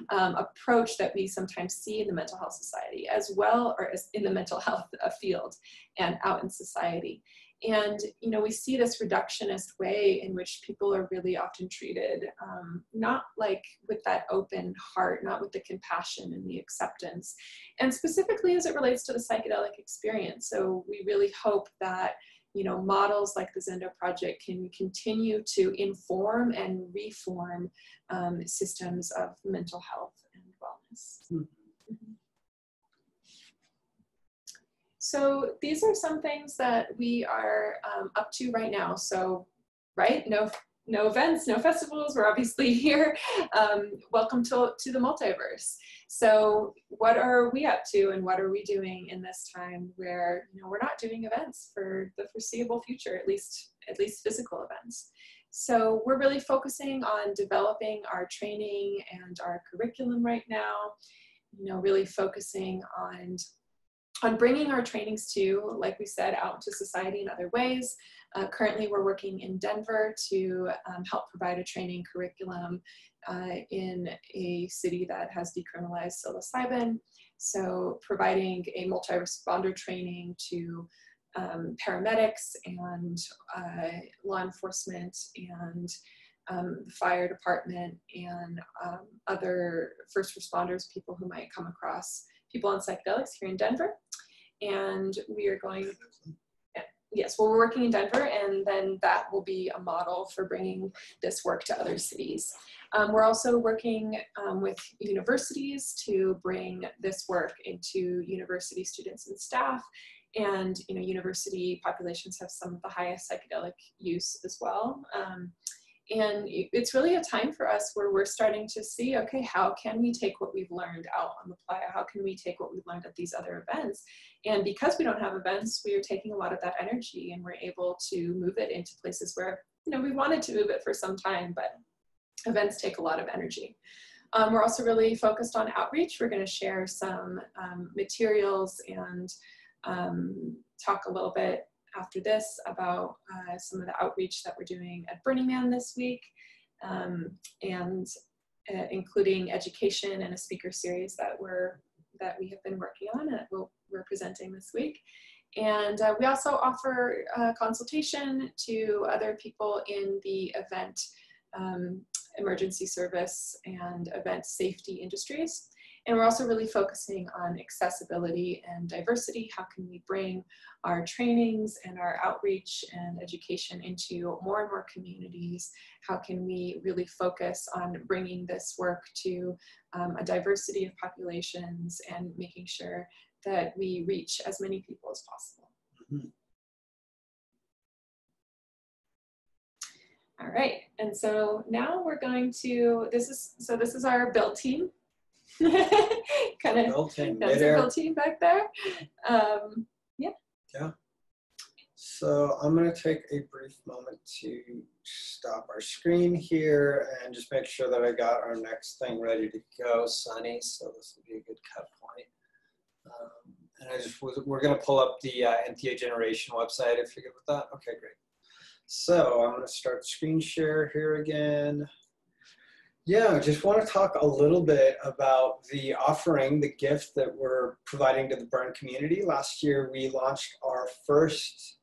approach that we sometimes see in the mental health society, as well, or as in the mental health field and out in society. And, you know, we see this reductionist way in which people are really often treated, not like with that open heart, not with the compassion and the acceptance, and specifically as it relates to the psychedelic experience. So we really hope that, you know, models like the Zendo project can continue to inform and reform systems of mental health and wellness. Mm-hmm. So these are some things that we are up to right now. So, right, no events, no festivals, we're obviously here. Welcome to the multiverse. So what are we up to and what are we doing in this time where, you know, we're not doing events for the foreseeable future, at least physical events. So we're really focusing on developing our training and our curriculum right now, you know, really focusing on bringing our trainings to, like we said, out to society in other ways. Currently, we're working in Denver to help provide a training curriculum in a city that has decriminalized psilocybin. So providing a multi-responder training to paramedics and law enforcement and the fire department and other first responders, people who might come across people on psychedelics here in Denver. And we are going, yes, well, we're working in Denver, and then that will be a model for bringing this work to other cities. We're also working with universities to bring this work into university students and staff. And, you know, university populations have some of the highest psychedelic use as well. And it's really a time for us where we're starting to see, okay, how can we take what we've learned out on the playa? How can we take what we've learned at these other events? And because we don't have events, we are taking a lot of that energy and we're able to move it into places where, you know, we wanted to move it for some time, but events take a lot of energy. We're also really focused on outreach. We're going to share some materials and talk a little bit after this about some of the outreach that we're doing at Burning Man this week, and including education and a speaker series that we have been working on and we're presenting this week. And we also offer consultation to other people in the event emergency service and event safety industries. And we're also really focusing on accessibility and diversity. How can we bring our trainings and our outreach and education into more and more communities? How can we really focus on bringing this work to a diversity of populations and making sure that we reach as many people as possible? Mm-hmm. All right, and so now we're going to, this is our build team. Kind of, that's a build team back there. Yeah. So I'm going to take a brief moment to stop our screen here and just make sure that I got our next thing ready to go, Sunny. So this will be a good cut point. And we're going to pull up the NTO Generation website if you're good with that. Okay, great. So I'm going to start screen share here again. Yeah, I just want to talk a little bit about the offering, the gift that we're providing to the Burn community. Last year, we launched our first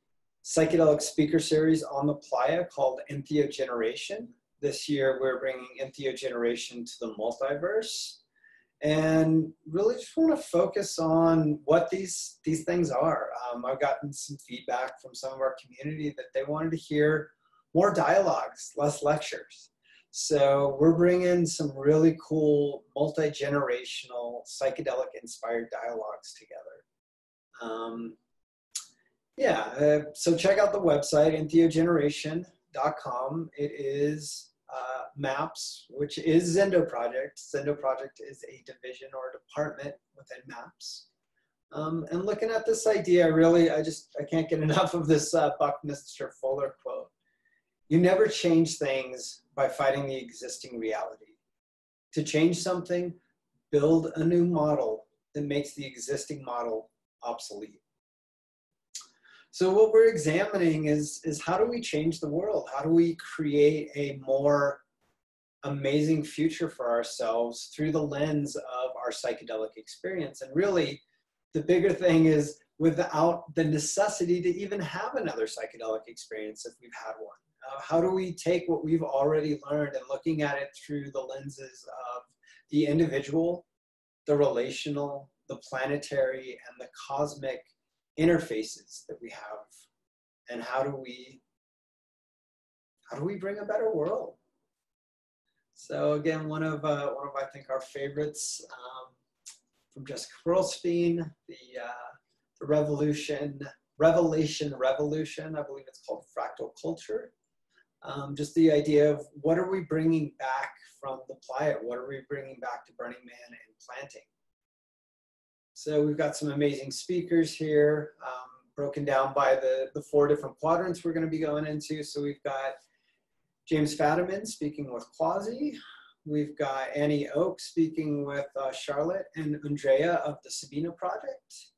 psychedelic speaker series on the playa called Entheo Generation. This year, we're bringing Entheo Generation to the multiverse. And really just want to focus on what these things are. I've gotten some feedback from some of our community that they wanted to hear more dialogues, less lectures. So we're bringing some really cool multi-generational psychedelic-inspired dialogues together. So check out the website, entheogeneration.com. It is MAPS, which is Zendo Project. Zendo Project is a division or a department within MAPS. And looking at this idea, I can't get enough of this Buckminster Fuller quote. You never change things by fighting the existing reality. To change something, build a new model that makes the existing model obsolete. So what we're examining is how do we change the world? How do we create a more amazing future for ourselves through the lens of our psychedelic experience? And really, the bigger thing is, without the necessity to even have another psychedelic experience if we've had one? How do we take what we've already learned and looking at it through the lenses of the individual, the relational, the planetary, and the cosmic interfaces that we have? And how do we bring a better world? So again, one of I think our favorites from Jessica Pearlstein, the Revelation, I believe it's called Fractal Culture. Just the idea of what are we bringing back from the playa? What are we bringing back to Burning Man and planting? So we've got some amazing speakers here, broken down by the 4 different quadrants we're going to be going into. So we've got James Fadiman speaking with Quasi. We've got Annie Oak speaking with Charlotte and Andrea of the Sabina Project.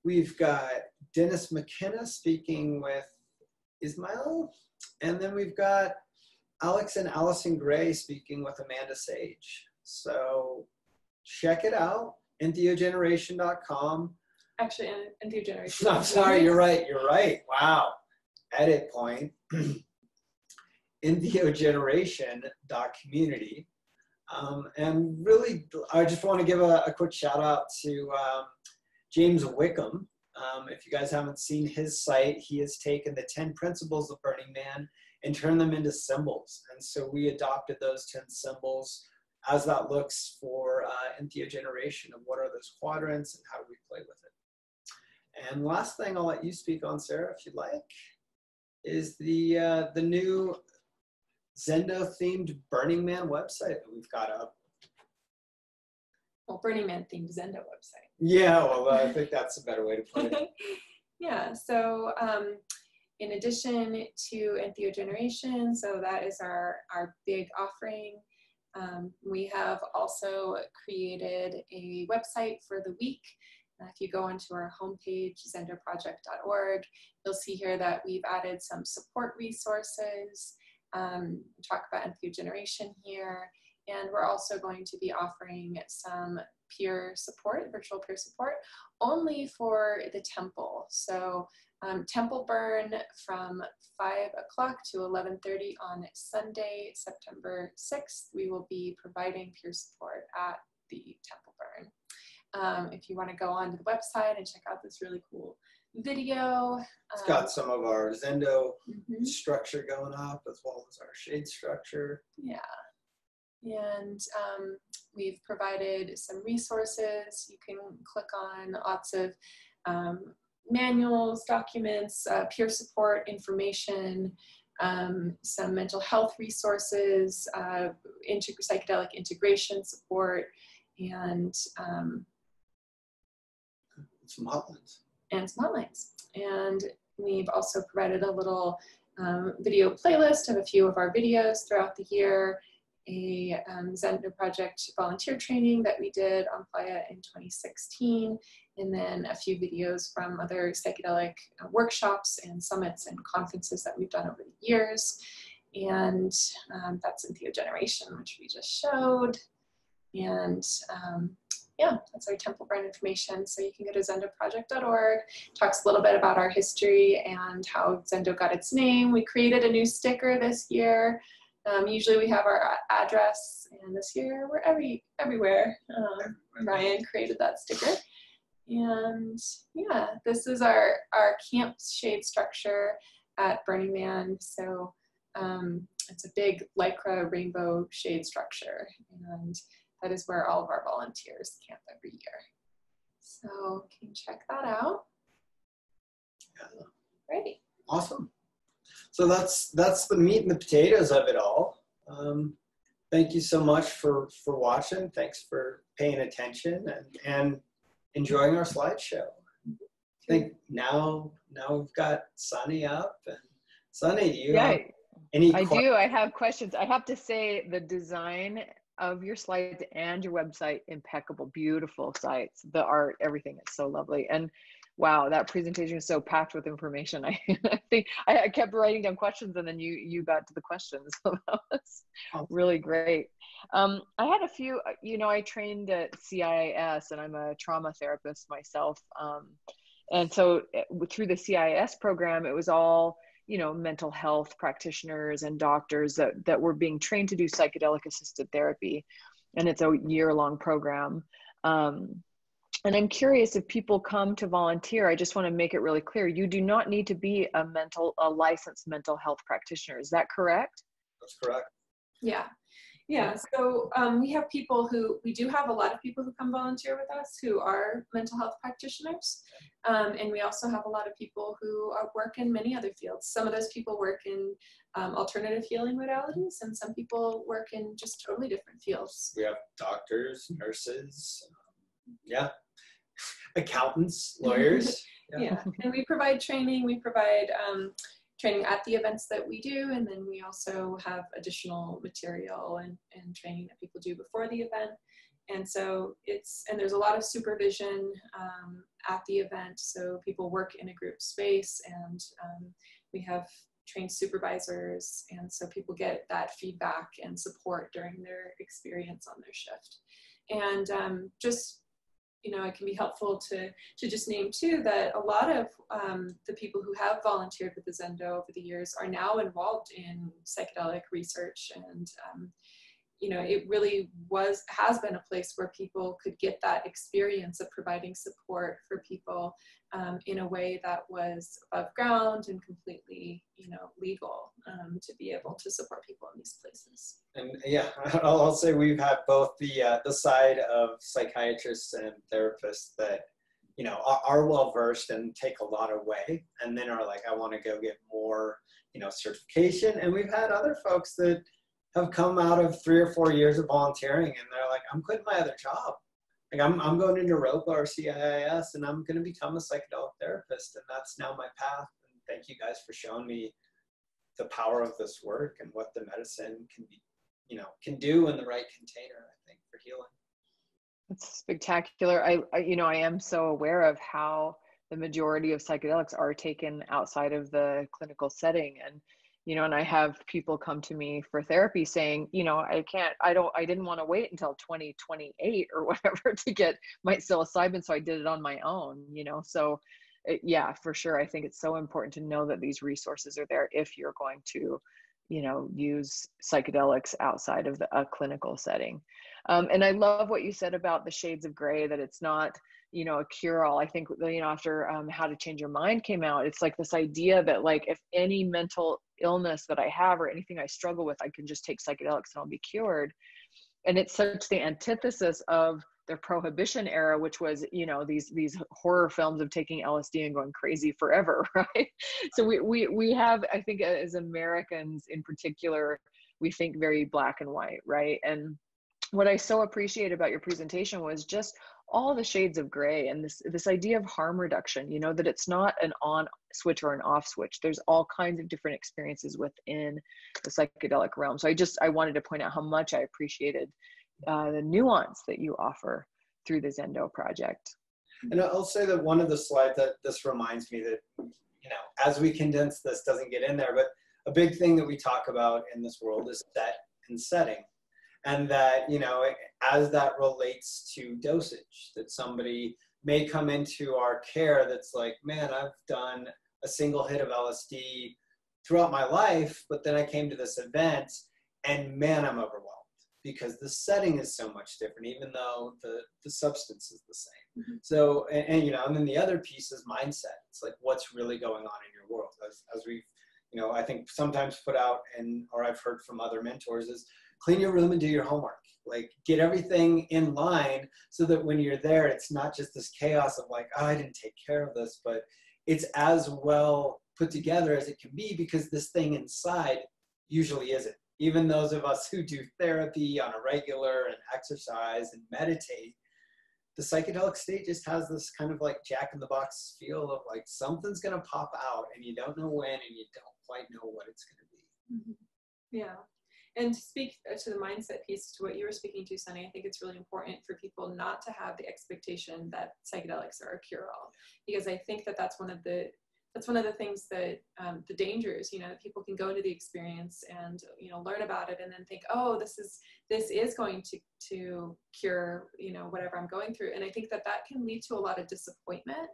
We've got Dennis McKenna speaking with Ismail. And then we've got Alex and Allison Gray speaking with Amanda Sage. So check it out, entheogeneration.com. Actually, entheogeneration. I'm sorry, you're right. Wow. Edit point. entheogeneration.community. And really, I just want to give a quick shout out to James Wickham. If you guys haven't seen his site, he has taken the 10 principles of Burning Man and turned them into symbols. And so we adopted those 10 symbols as that looks for entheogeneration of what are those quadrants and how do we play with it. And last thing I'll let you speak on, Sarah, if you'd like, is the new Zendo themed Burning Man website that we've got up. Well, Burning Man themed Zendo website. Yeah, well, I think that's a better way to put it. Yeah, so in addition to entheogeneration, so that is our big offering. We have also created a website for the week. If you go onto our homepage, zendoproject.org, you'll see here that we've added some support resources, talk about entheogeneration here, and we're also going to be offering some peer support, virtual peer support, only for the temple. So temple burn from 5 o'clock to 11:30 on Sunday, September 6th. We will be providing peer support at the temple burn. If you want to go onto the website and check out this really cool video. It's got some of our Zendo structure going up as well as our shade structure. Yeah. And we've provided some resources. You can click on lots of manuals, documents, peer support information, some mental health resources, psychedelic integration support, and some hotlines. And we've also provided a little video playlist of a few of our videos throughout the year, a Zendo Project volunteer training that we did on Playa in 2016, and then a few videos from other psychedelic workshops and summits and conferences that we've done over the years. And that's entheogeneration, which we just showed. And yeah, that's our temple burn information. So you can go to zendoproject.org. Talks a little bit about our history and how Zendo got its name. We created a new sticker this year. Usually we have our address, and this year we're everywhere. Ryan created that sticker. And yeah, this is our camp shade structure at Burning Man. So it's a big lycra rainbow shade structure, and that is where all of our volunteers camp every year. So can you check that out? Yeah. Great. Awesome. So that's the meat and the potatoes of it all. Thank you so much for watching. Thanks for paying attention and enjoying our slideshow. I think now we've got Sunny up. And Sunny, do you have any questions? I do. I have questions. I have to say the design of your slides and your website, impeccable, beautiful sites, the art, everything is so lovely. And wow, that presentation is so packed with information. I think I kept writing down questions, and then you got to the questions. So that was really great. I had a few, I trained at CIIS, and I'm a trauma therapist myself. And so through the CIS program, it was all, mental health practitioners and doctors that were being trained to do psychedelic assisted therapy. And it's a year-long program. And I'm curious, if people come to volunteer, I just want to make it really clear, you do not need to be a licensed mental health practitioner. Is that correct? That's correct. Yeah. Yeah, so we do have a lot of people who come volunteer with us who are mental health practitioners. And we also have a lot of people who work in many other fields. Some of those people work in alternative healing modalities, and some people work in just totally different fields. We have doctors, nurses, accountants, lawyers. Yeah, and we provide training. We provide training at the events that we do, and then we also have additional material and training that people do before the event. And so there's a lot of supervision at the event, so people work in a group space, and we have trained supervisors, and so people get that feedback and support during their experience on their shift. And it can be helpful to just name too that a lot of the people who have volunteered with the Zendo over the years are now involved in psychedelic research, and it really has been a place where people could get that experience of providing support for people in a way that was above ground and completely legal to be able to support people in these places. And I'll say we've had both the side of psychiatrists and therapists that are well versed and take a lot away, and then are like, I want to go get more certification. And we've had other folks that have come out of 3 or 4 years of volunteering, and they're like, I'm quitting my other job. Like I'm going into ROPA or CIIS, and I'm going to become a psychedelic therapist, and that's now my path. And thank you guys for showing me the power of this work and what the medicine can be, can do in the right container, I think, for healing. It's spectacular. I am so aware of how the majority of psychedelics are taken outside of the clinical setting. And and I have people come to me for therapy saying, I didn't want to wait until 2028 or whatever to get my psilocybin, so I did it on my own, so for sure. I think it's so important to know that these resources are there if you're going to, use psychedelics outside of a clinical setting. And I love what you said about the shades of gray, that it's not, a cure-all. I think, after How to Change Your Mind came out, it's like this idea that like, if any mental illness that I have or anything I struggle with, I can just take psychedelics and I'll be cured. And it's such the antithesis of the Prohibition era, which was, these horror films of taking LSD and going crazy forever, right? So we have, I think, as Americans in particular, we think very black and white, right? And what I so appreciate about your presentation was just all the shades of gray, and this idea of harm reduction, that it's not an on switch or an off switch. There's all kinds of different experiences within the psychedelic realm. So I wanted to point out how much I appreciated the nuance that you offer through the Zendo project. And I'll say that one of the slides that this reminds me that, as we condense this, doesn't get in there, but a big thing that we talk about in this world is set and setting. And that, as that relates to dosage, that somebody may come into our care that's like, man, I've done a single hit of LSD throughout my life, but then I came to this event and man, I'm overwhelmed because the setting is so much different, even though the substance is the same. Mm-hmm. So, and then the other piece is mindset. It's like, what's really going on in your world? As we've, I think sometimes put out, or I've heard from other mentors, is clean your room and do your homework. Like, get everything in line so that when you're there, it's not just this chaos of like, oh, I didn't take care of this, but it's as well put together as it can be, because this thing inside usually isn't. Even those of us who do therapy on a regular and exercise and meditate, the psychedelic state just has this kind of like jack-in-the-box feel of like something's going to pop out and you don't know when and you don't quite know what it's going to be. Mm-hmm. Yeah. And to speak to the mindset piece, to what you were speaking to, Sunny, I think it's really important for people not to have the expectation that psychedelics are a cure-all, because I think that that's one of the things that the dangers, that people can go into the experience and learn about it and then think, oh, this is going to cure whatever I'm going through, and I think that can lead to a lot of disappointment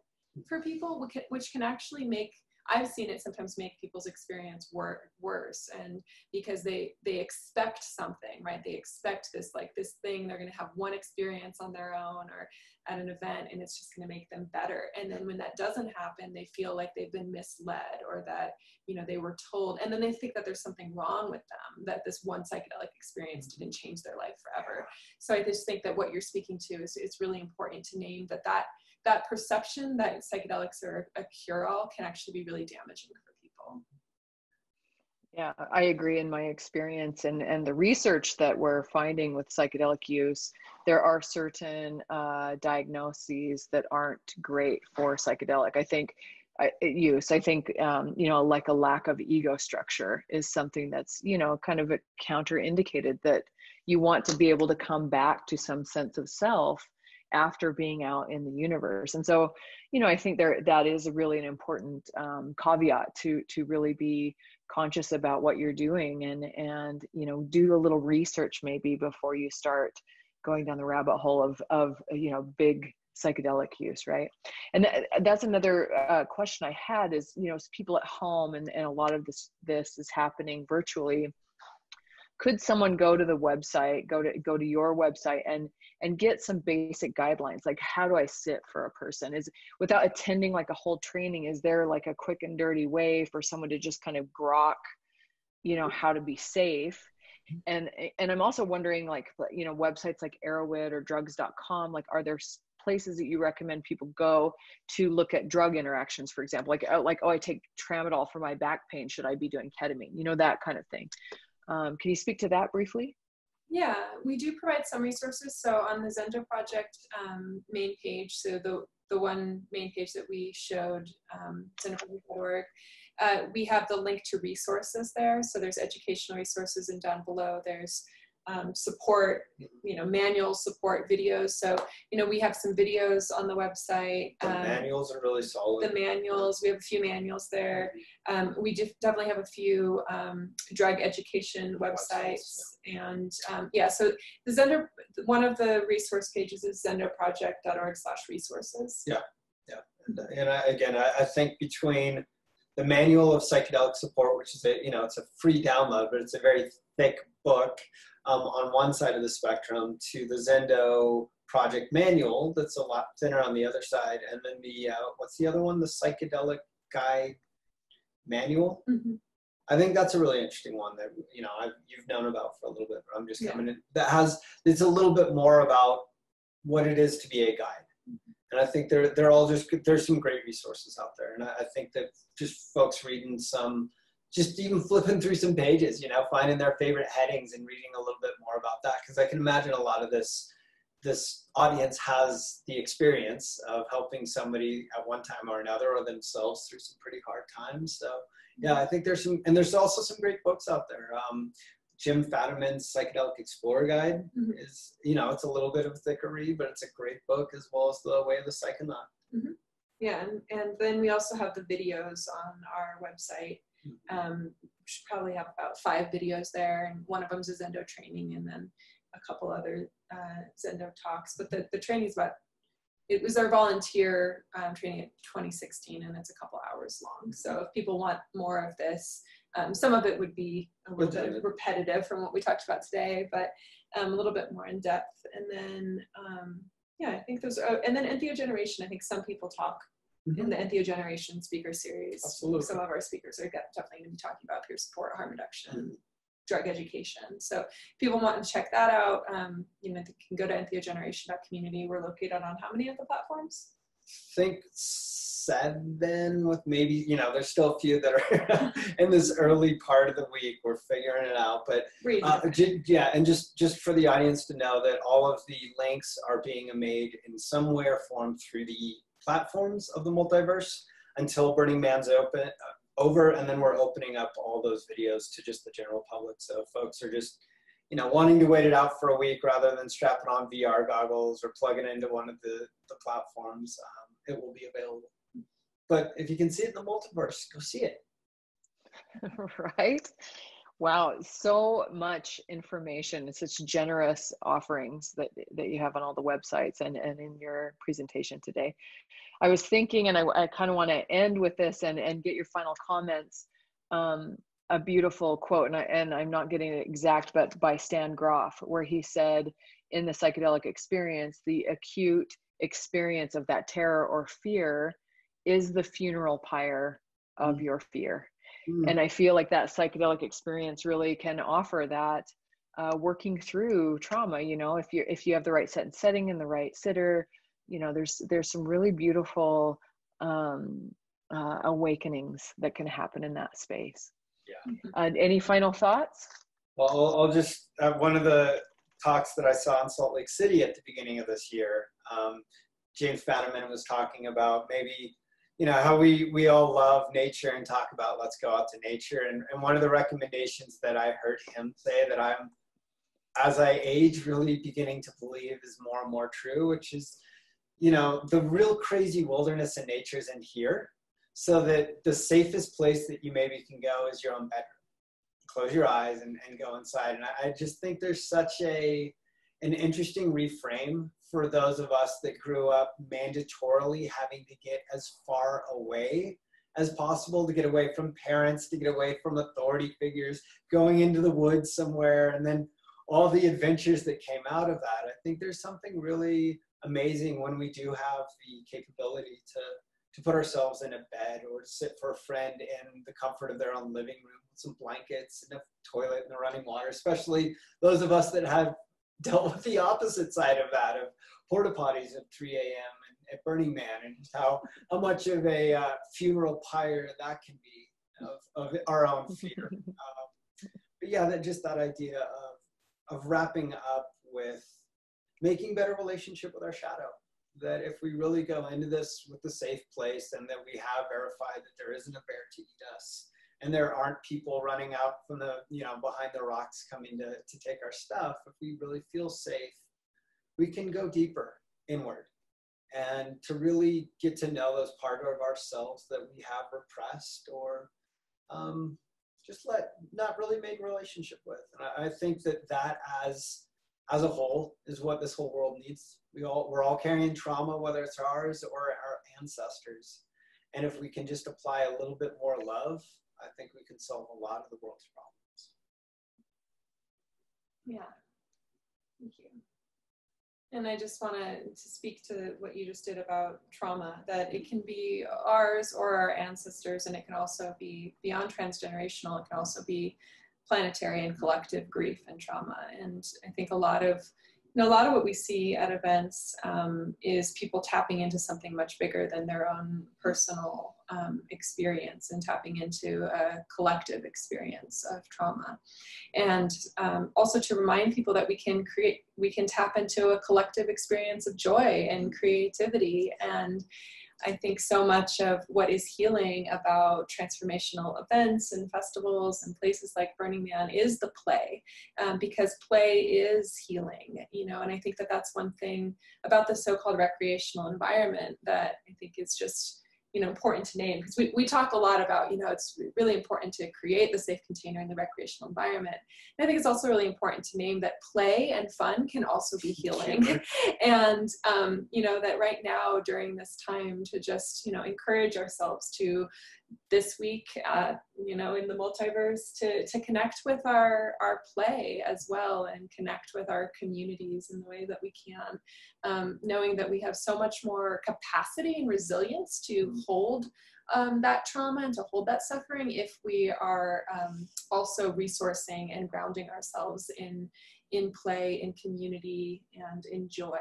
for people, which can actually make, I've seen it sometimes make people's experience worse, and because they expect something, right? They expect this, like this thing, they're going to have one experience on their own or at an event, and it's just going to make them better. And then when that doesn't happen, they feel like they've been misled, or that, you know, they were told, and then they think that there's something wrong with them, that this one psychedelic experience didn't change their life forever. So I just think that what you're speaking to is it's really important to name that perception that psychedelics are a cure-all can actually be really damaging for people. Yeah, I agree. In my experience and the research that we're finding with psychedelic use, there are certain diagnoses that aren't great for psychedelic. I think you know, like a lack of ego structure is something that's, you know, kind of a counterindicated, that you want to be able to come back to some sense of self after being out in the universe. And so, you know, I think that is really an important caveat to really be conscious about what you're doing, and you know, do a little research maybe before you start going down the rabbit hole of you know, big psychedelic use, right? And that's another question I had is, you know, people at home, and a lot of this is happening virtually. Could someone go to the website, go to your website and get some basic guidelines? Like, how do I sit for a person? Is, without attending like a whole training, is there like a quick and dirty way for someone to just kind of grok, you know, how to be safe? And I'm also wondering, like, you know, websites like Arrowhead or drugs.com, like, are there places that you recommend people go to look at drug interactions, for example, like, oh, I take tramadol for my back pain, should I be doing ketamine? You know, that kind of thing. Can you speak to that briefly? Yeah, we do provide some resources. So on the Zendo project main page, so the one main page that we showed, zendoproject.org, we have the link to resources there. So there's educational resources, and down below there's support, you know, manual support videos. So, you know, we have some videos on the website. The manuals are really solid. The manuals, we have a few manuals there. We definitely have a few drug education websites. And yeah, so the Zendo, one of the resource pages is zendoproject.org/resources. Yeah, yeah. And I think between the manual of psychedelic support, which is it's a free download, but it's a very thick book on one side of the spectrum, to the Zendo project manual that's a lot thinner on the other side, and then the what's the other one? The psychedelic guide manual. Mm-hmm. I think that's a really interesting one that you've known about for a little bit, but I'm just coming in. It's a little bit more about what it is to be a guide. And I think they're all there's some great resources out there. And I think that just folks reading just even flipping through some pages, finding their favorite headings and reading a little bit more about that. Because I can imagine a lot of this audience has the experience of helping somebody at one time or another, or themselves, through some pretty hard times. So yeah, I think there's there's also some great books out there. Jim Fadiman's Psychedelic Explorer Guide is, it's a little bit of a thicker read, but it's a great book, as well as The Way of the Psychonaut. Mm-hmm. Yeah, and then we also have the videos on our website. We should probably have about 5 videos there, and one of them is a Zendo training, and then a couple other Zendo talks. But the training is it was our volunteer training in 2016, and it's a couple hours long. So if people want more of this, some of it would be a little bit repetitive from what we talked about today, but a little bit more in depth. And then, I think those are, and then entheogeneration, I think some people talk in the entheogeneration speaker series. Absolutely. Some of our speakers are definitely going to be talking about peer support, harm reduction, drug education. So if people want to check that out, they can go to entheogeneration.community. We're located on how many of the platforms? I think 7, with maybe, there's still a few that are in this early part of the week. We're figuring it out, but and just for the audience to know that all of the links are being made in some way or form through the platforms of the multiverse until Burning Man's over, and then we're opening up all those videos to just the general public. So if folks are just wanting to wait it out for a week rather than strapping on VR goggles or plugging into one of the platforms, it will be available. But if you can see it in the multiverse, go see it. Right. Wow, so much information. It's such generous offerings that you have on all the websites and in your presentation today. I was thinking, and I kind of want to end with this and get your final comments. A beautiful quote, and I'm not getting it exact, but by Stan Groff, where he said, in the psychedelic experience, the acute experience of that terror or fear is the funeral pyre of your fear. And I feel like that psychedelic experience really can offer that, working through trauma. You know, if you have the right set and setting and the right sitter, you know, there's some really beautiful awakenings that can happen in that space. Yeah. Any final thoughts? Well, I'll just one of the talks that I saw in Salt Lake City at the beginning of this year. James Bannerman was talking about maybe, you know, how we all love nature and talk about let's go out to nature. And one of the recommendations that I heard him say that I'm, as I age, really beginning to believe is more and more true, which is, you know, the real crazy wilderness and nature is in here, so that the safest place that you maybe can go is your own bedroom. Close your eyes and go inside. And I just think there's such an interesting reframe for those of us that grew up mandatorily having to get as far away as possible, to get away from parents, to get away from authority figures, going into the woods somewhere, and then all the adventures that came out of that. I think there's something really amazing when we do have the capability to put ourselves in a bed or sit for a friend in the comfort of their own living room with some blankets and a toilet and the running water, especially those of us that have dealt with the opposite side of that, of porta potties at 3 a.m. and at Burning Man, and how much of a funeral pyre that can be of our own fear. But yeah, that idea of wrapping up with making better relationship with our shadow. That if we really go into this with a safe place, and that we have verified that there isn't a bear to eat us, and there aren't people running out from the, you know, behind the rocks coming to take our stuff, if we really feel safe, we can go deeper inward and to really get to know those parts of ourselves that we have repressed or just not really made relationship with. And I think that as a whole is what this whole world needs. We're all carrying trauma, whether it's ours or our ancestors. And if we can just apply a little bit more love, I think we can solve a lot of the world's problems. Yeah, thank you. And I just want to speak to what you just did about trauma, that it can be ours or our ancestors, and it can also be beyond transgenerational. It can also be planetary and collective grief and trauma. And I think a lot of what we see at events is people tapping into something much bigger than their own personal experience, and tapping into a collective experience of trauma. And also to remind people that we can tap into a collective experience of joy and creativity. And I think so much of what is healing about transformational events and festivals and places like Burning Man is the play, because play is healing, you know. And I think that that's one thing about the so-called recreational environment that I think is just, you know, important to name, because we talk a lot about, you know, it's really important to create the safe container in the recreational environment. And I think it's also really important to name that play and fun can also be healing. And, you know, that right now during this time to just, you know, encourage ourselves to this week, you know, in the multiverse to connect with our play as well, and connect with our communities in the way that we can, knowing that we have so much more capacity and resilience to hold that trauma and to hold that suffering if we are also resourcing and grounding ourselves in play, in community, and in joy,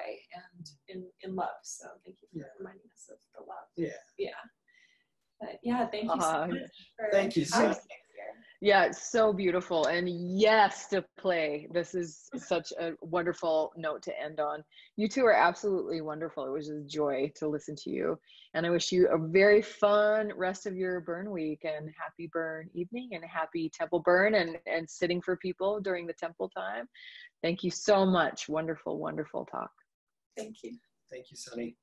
and in love. So thank you for reminding us of the love. Yeah. But yeah, thank you so much. Thank you so much. Yeah, it's so beautiful. And yes, to play. This is such a wonderful note to end on. You two are absolutely wonderful. It was a joy to listen to you. And I wish you a very fun rest of your burn week, and happy burn evening, and happy temple burn, and sitting for people during the temple time. Thank you so much. Wonderful, wonderful talk. Thank you. Thank you, Sunny.